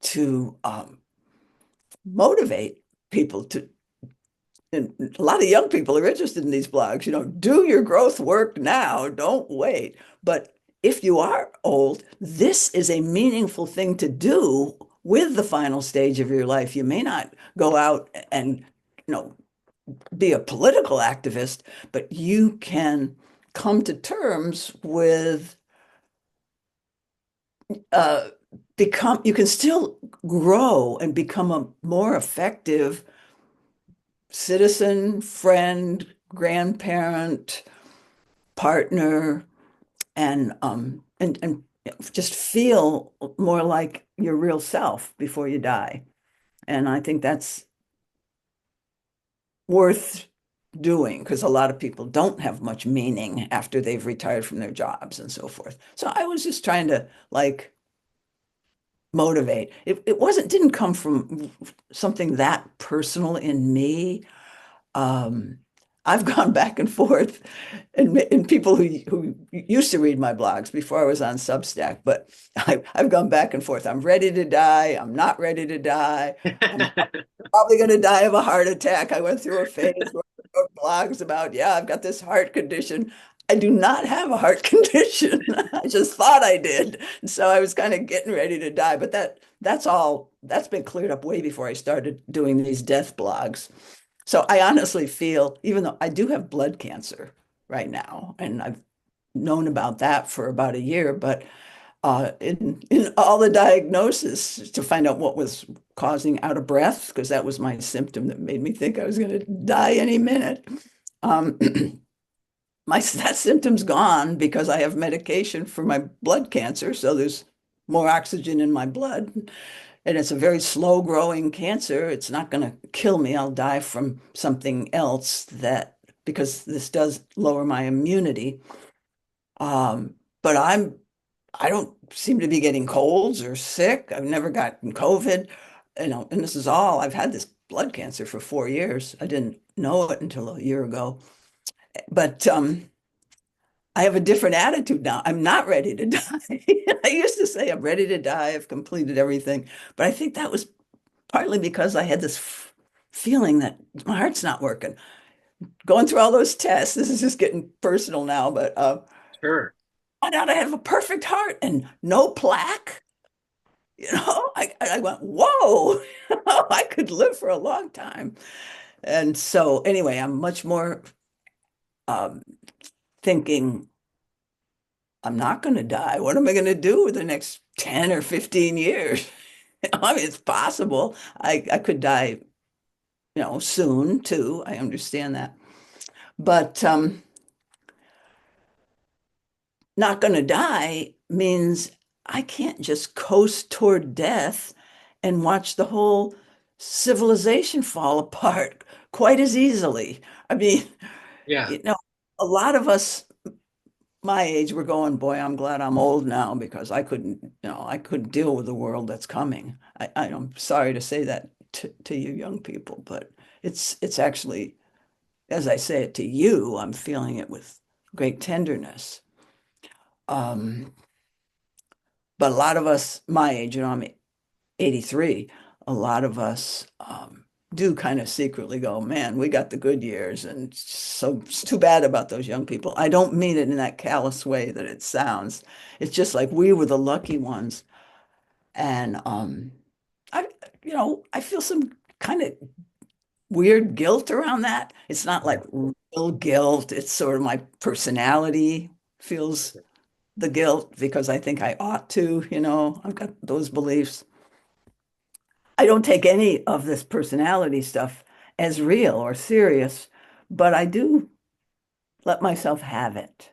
to motivate people to. And a lot of young people are interested in these blogs. Do your growth work now, don't wait. But if you are old, this is a meaningful thing to do with the final stage of your life. You may not go out and, be a political activist, but you can come to terms with uh, you can still grow and become a more effective citizen, friend, grandparent, partner, and just feel more like your real self before you die. And I think that's worth doing because a lot of people don't have much meaning after they've retired from their jobs and so forth. So I was just trying to like motivate. It didn't come from something that personal in me. Um, I've gone back and forth, and people who used to read my blogs before I was on Substack, but I've gone back and forth. I'm ready to die. I'm not ready to die. I'm probably going to die of a heart attack. I went through a phase where I wrote blogs about, yeah, I've got this heart condition. I do not have a heart condition. I just thought I did. And so I was kind of getting ready to die. But that's been cleared up way before I started doing these death blogs. So I honestly feel, even though I do have blood cancer right now, and I've known about that for about a year, but in all the diagnosis to find out what was causing out of breath, because that was my symptom that made me think I was going to die any minute. Um, that symptom's gone because I have medication for my blood cancer, so there's more oxygen in my blood, and it's a very slow growing cancer. It's not going to kill me. I'll die from something else that because this does lower my immunity. Um, but I don't seem to be getting colds or sick. I've never gotten COVID, and this is all I've had this blood cancer for 4 years. I didn't know it until a year ago. But I have a different attitude now. I'm not ready to die. I used to say I'm ready to die. I've completed everything. But I think that was partly because I had this feeling that my heart's not working. Going through all those tests, this is just getting personal now, but Sure. found out I have a perfect heart and no plaque. I went, whoa, I could live for a long time. And so anyway, I'm much more um, thinking I'm not going to die. What am I going to do with the next 10 or 15 years? I mean, it's possible. I could die, soon too. I understand that. But not going to die means I can't just coast toward death and watch the whole civilization fall apart quite as easily. I mean, Yeah. you know, a lot of us my age were going, boy, I'm glad I'm old now because I couldn't deal with the world that's coming. I'm sorry to say that to you young people, but it's actually, as I say it to you, I'm feeling it with great tenderness. Um, but a lot of us my age, I'm 83, a lot of us do kind of secretly go, man, we got the good years. And so it's too bad about those young people. I don't mean it in that callous way that it sounds. It's just like we were the lucky ones. And I, I feel some kind of weird guilt around that. It's not like Yeah. real guilt. It's sort of my personality feels the guilt because I think I ought to, I've got those beliefs. I don't take any of this personality stuff as real or serious, but I do let myself have it.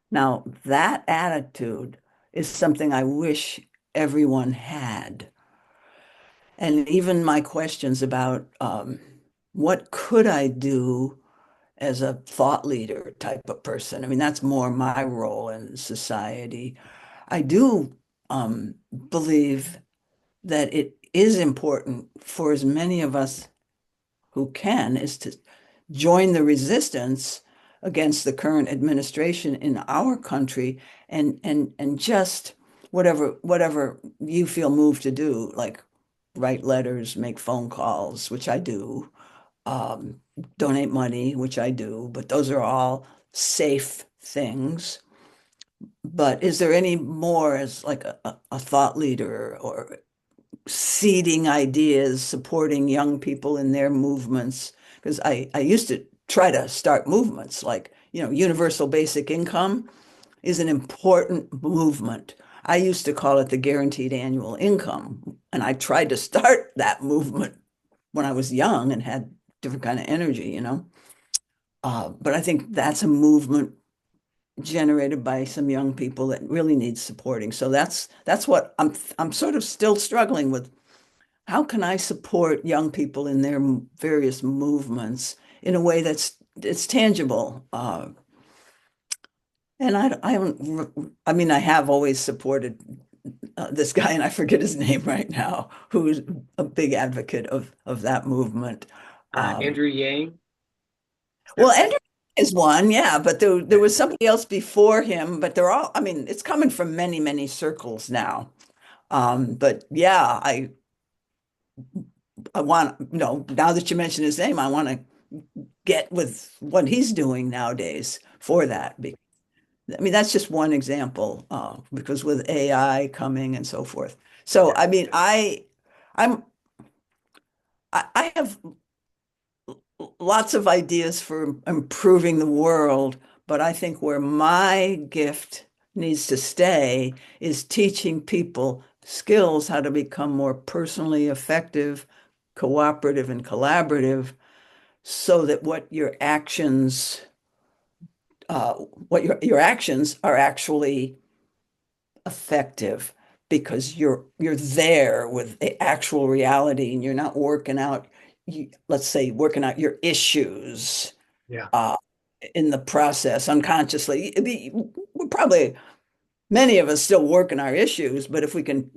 Now, that attitude is something I wish everyone had. And even my questions about what could I do as a thought leader type of person? I mean, that's more my role in society. I do believe that it is important for as many of us who can is to join the resistance against the current administration in our country and just whatever you feel moved to do, like write letters, make phone calls, which I do, um, donate money, which I do, but those are all safe things. But is there any more as like a thought leader or seeding ideas, supporting young people in their movements. Because I used to try to start movements like, universal basic income is an important movement. I used to call it the guaranteed annual income. And I tried to start that movement when I was young and had different kind of energy. But I think that's a movement generated by some young people that really needs supporting. So that's what I'm sort of still struggling with. How can I support young people in their various movements in a way that's it's tangible? And I don't, I mean, I have always supported this guy, and I forget his name right now, who's a big advocate of that movement. Andrew Yang. Is Well, that Andrew is one, yeah, but there okay? was somebody else before him, but they're all, I mean, it's coming from many, many circles now. But yeah, I want, now that you mention his name, I want to get with what he's doing nowadays for that. I mean, that's just one example, because with AI coming and so forth. So, Yeah. I mean, I'm, I have lots of ideas for improving the world, but I think where my gift needs to stay is teaching people skills how to become more personally effective, cooperative, and collaborative so that uh, what your actions are actually effective because you're there with the actual reality and you're not working out, let's say, working out your issues Yeah. uh, in the process unconsciously. We're probably many of us still working our issues, but if we can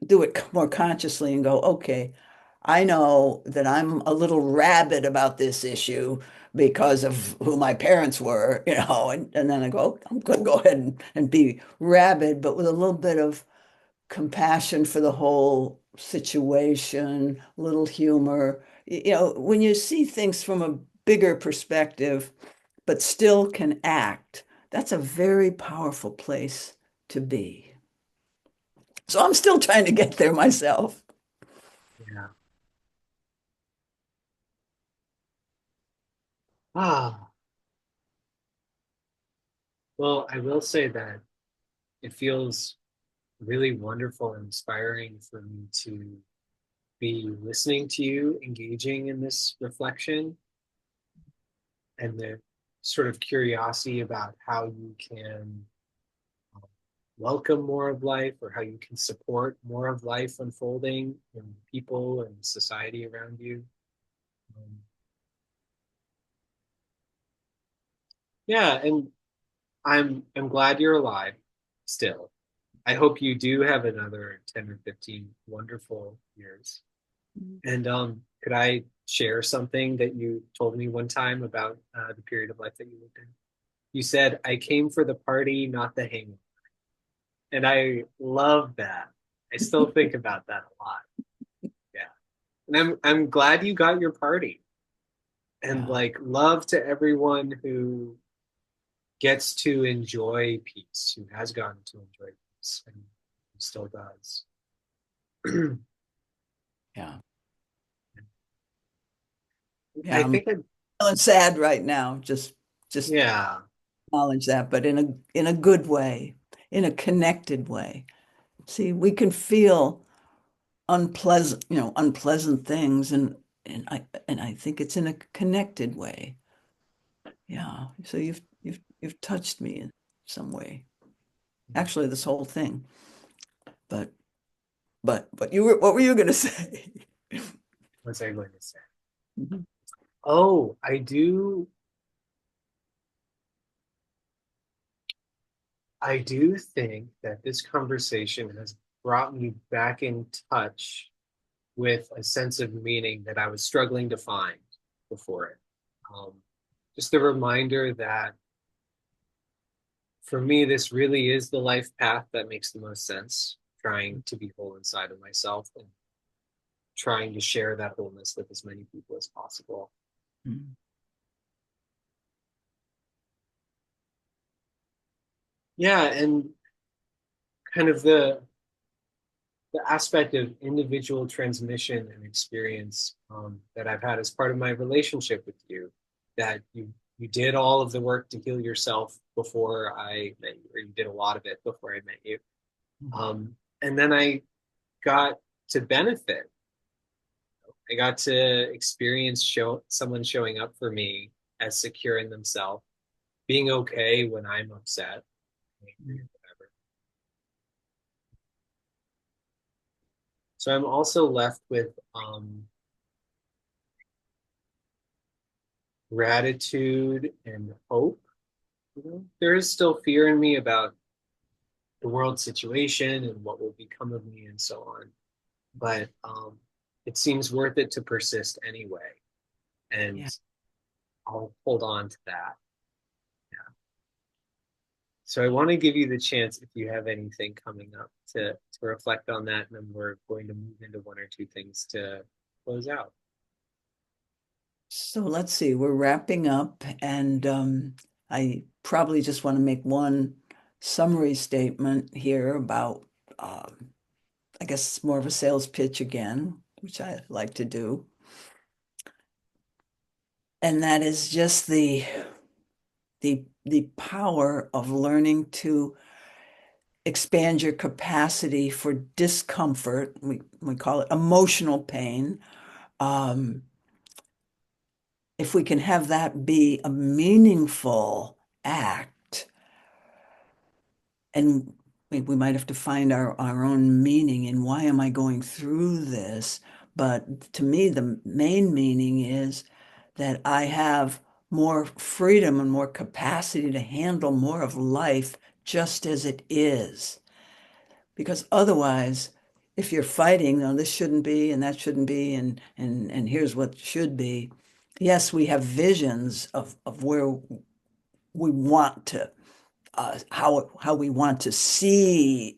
do it more consciously and go, okay, I know that I'm a little rabid about this issue because of who my parents were, and then I go, I'm going to go ahead and be rabid, but with a little bit of compassion for the whole situation, a little humor. When you see things from a bigger perspective, but still can act, that's a very powerful place to be. So I'm still trying to get there myself. Yeah. Ah, well, I will say that it feels really wonderful and inspiring for me to be listening to you, engaging in this reflection, and the sort of curiosity about how you can um, welcome more of life or how you can support more of life unfolding in people and society around you. Um, yeah, and I'm glad you're alive still. I hope you do have another 10 or 15 wonderful years. And could I share something that you told me one time about the period of life that you lived in? You said, I came for the party, not the hangover. And I love that. I still think about that a lot. Yeah. And I'm glad you got your party. And Yeah. like love to everyone who gets to enjoy peace, who has gotten to enjoy peace and still does. Yeah. Yeah. I I'm think I, feeling sad right now. Just yeah, acknowledge that, but in a good way, in a connected way. See, we can feel unpleasant things and I think it's in a connected way. Yeah. So you've touched me in some way. Actually, this whole thing. But but what were you going to say? what's I going to say? Mhm. Oh, I do think that this conversation has brought me back in touch with a sense of meaning that I was struggling to find before it. Um, just a reminder that for me, this really is the life path that makes the most sense, trying to be whole inside of myself and trying to share that wholeness with as many people as possible. Mhm. Yeah, and kind of the aspect of individual transmission and experience that I've had as part of my relationship with you, that you did all of the work to heal yourself before I met you, or you did a lot of it before I met you. And then I got to benefit. I got to experience someone showing up for me as secure in themselves, being okay when I'm upset, angry, or whatever. So I'm also left with gratitude and hope. There is still fear in me about the world situation and what will become of me and so on. But it seems worth it to persist anyway. And Yeah. I'll hold on to that. Yeah. So I want to give you the chance if you have anything coming up to reflect on that. And then we're going to move into one or two things to close out. So let's see, we're wrapping up, and I probably just want to make one summary statement here about, I guess, more of a sales pitch again, which I like to do. And that is just the power of learning to expand your capacity for discomfort. We call it emotional pain. Um, if we can have that be a meaningful act, and we might have to find our own meaning in why am I going through this? But to me, the main meaning is that I have more freedom and more capacity to handle more of life just as it is. Because otherwise, if you're fighting, no, this shouldn't be and that shouldn't be, and here's what should be. Yes, we have visions of where we want to how we want to see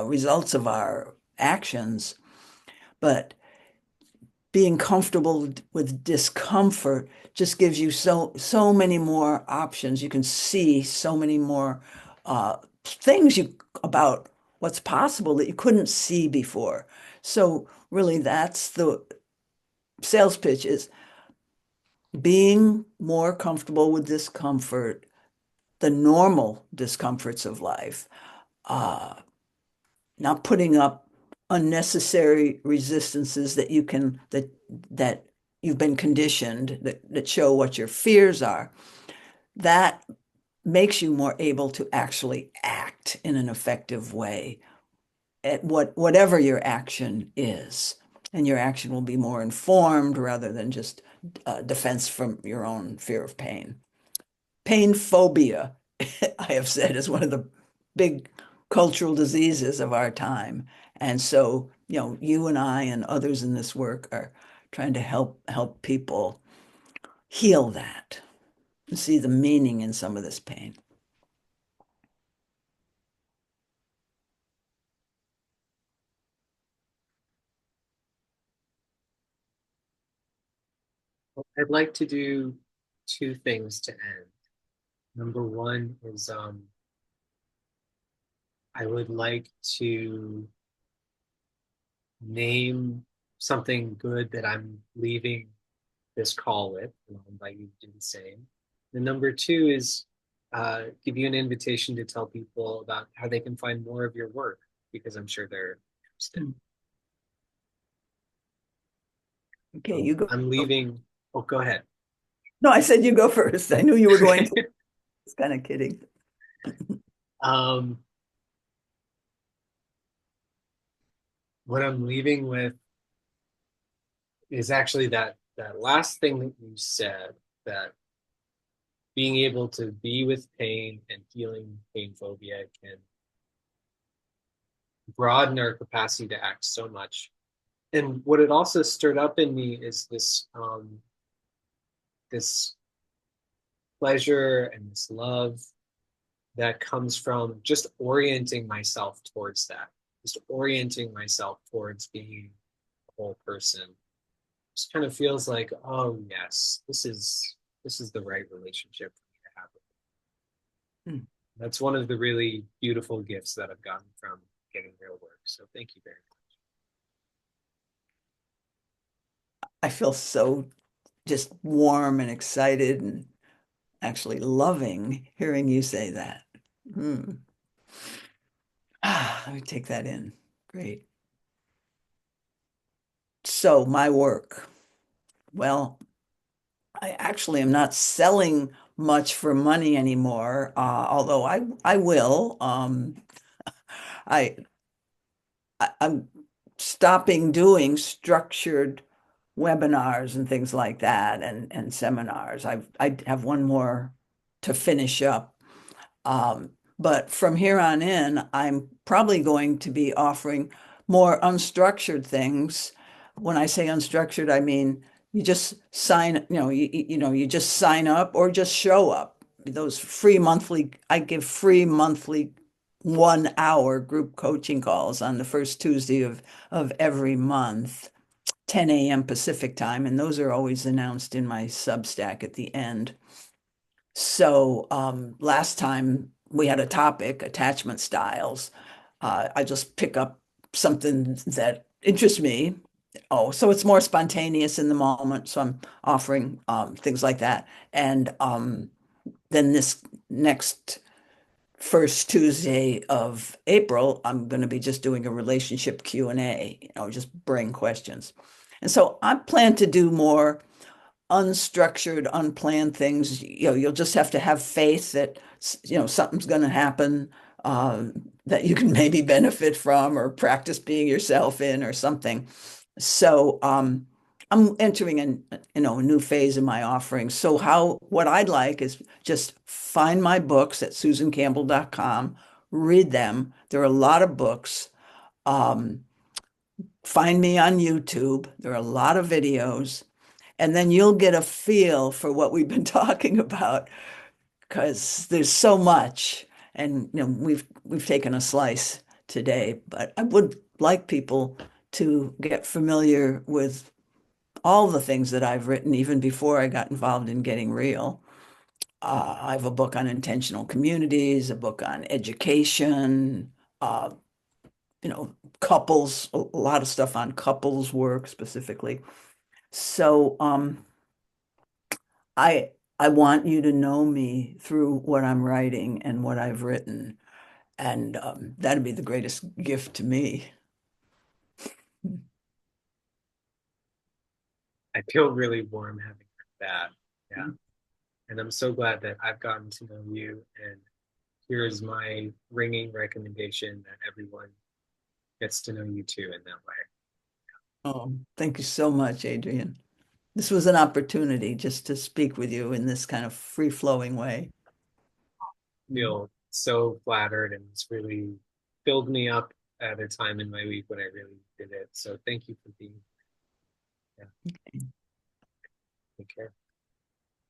results of our actions, but being comfortable with discomfort just gives you so many more options. You can see so many more things you about what's possible that you couldn't see before. So really, that's the sales pitch is being more comfortable with discomfort, the normal discomforts of life, uh, not putting up unnecessary resistances that you can that you've been conditioned that show what your fears are. That makes you more able to actually act in an effective way at whatever your action is. And your action will be more informed rather than just defense from your own fear of pain. Pain phobia, I have said, is one of the big cultural diseases of our time. And so, you and I and others in this work are trying to help people heal that and see the meaning in some of this pain. I'd like to do two things to end. Number one is I would like to name something good that I'm leaving this call with, and I'll invite you to do the same. And number two is give you an invitation to tell people about how they can find more of your work, because I'm sure they're interested. Okay, So you go. I'm leaving. Oh, go ahead. No, I said you go first. I knew you were going to. It's kind of kidding. um, what I'm leaving with is actually that last thing that you said, that being able to be with pain and healing pain phobia can broaden our capacity to act so much. And what it also stirred up in me is this pleasure and this love that comes from just orienting myself towards that, just orienting myself towards being a whole person. Just kind of feels like, oh yes, this is the right relationship for me to have with Hmm. it. That's one of the really beautiful gifts that I've gotten from getting real work. So thank you very I feel so just warm and excited and actually loving hearing you say that. Hmm. Let me take that in. Great. So, my work. Well, I actually am not selling much for money anymore, although I will. I, I'm stopping doing structured webinars and things like that and seminars. I have one more to finish up. Um, but from here on in, I'm probably going to be offering more unstructured things. When I say unstructured, I mean you just sign, you just sign up or just show up. Those free monthly, I give free monthly 1 hour group coaching calls on the first Tuesday of every month, 10 a.m. Pacific time, and those are always announced in my Substack at the end. So last time we had a topic, attachment styles. I just pick up something that interests me. Oh, so it's more spontaneous in the moment. So I'm offering things like that. And then this next first Tuesday of April, I'm going to be just doing a relationship Q&A, just bring questions. And so I plan to do more unstructured, unplanned things. You'll just have to have faith that something's going to happen that you can maybe benefit from or practice being yourself in or something. So I'm entering a new phase in my offering. So what I'd like is just find my books at susancampbell.com, read them. There are a lot of books. Um, Find me on YouTube. There are a lot of videos, and then you'll get a feel for what we've been talking about because there's so much. And we've taken a slice today, but I would like people to get familiar with all the things that I've written even before I got involved in getting real. I have a book on intentional communities, a book on education, uh, couples, a lot of stuff on couples work specifically. So I I want you to know me through what I'm writing and what I've written, and that'd be the greatest gift to me. I feel really warm having heard that. Yeah. And I'm so glad that I've gotten to know you. And here is my ringing recommendation that everyone gets to know you too in that way. Oh, thank you so much, Adrian. This was an opportunity just to speak with you in this kind of free-flowing way. I feel so flattered, and it's really filled me up at a time in my week when I really did it. So thank you for being here. Yeah.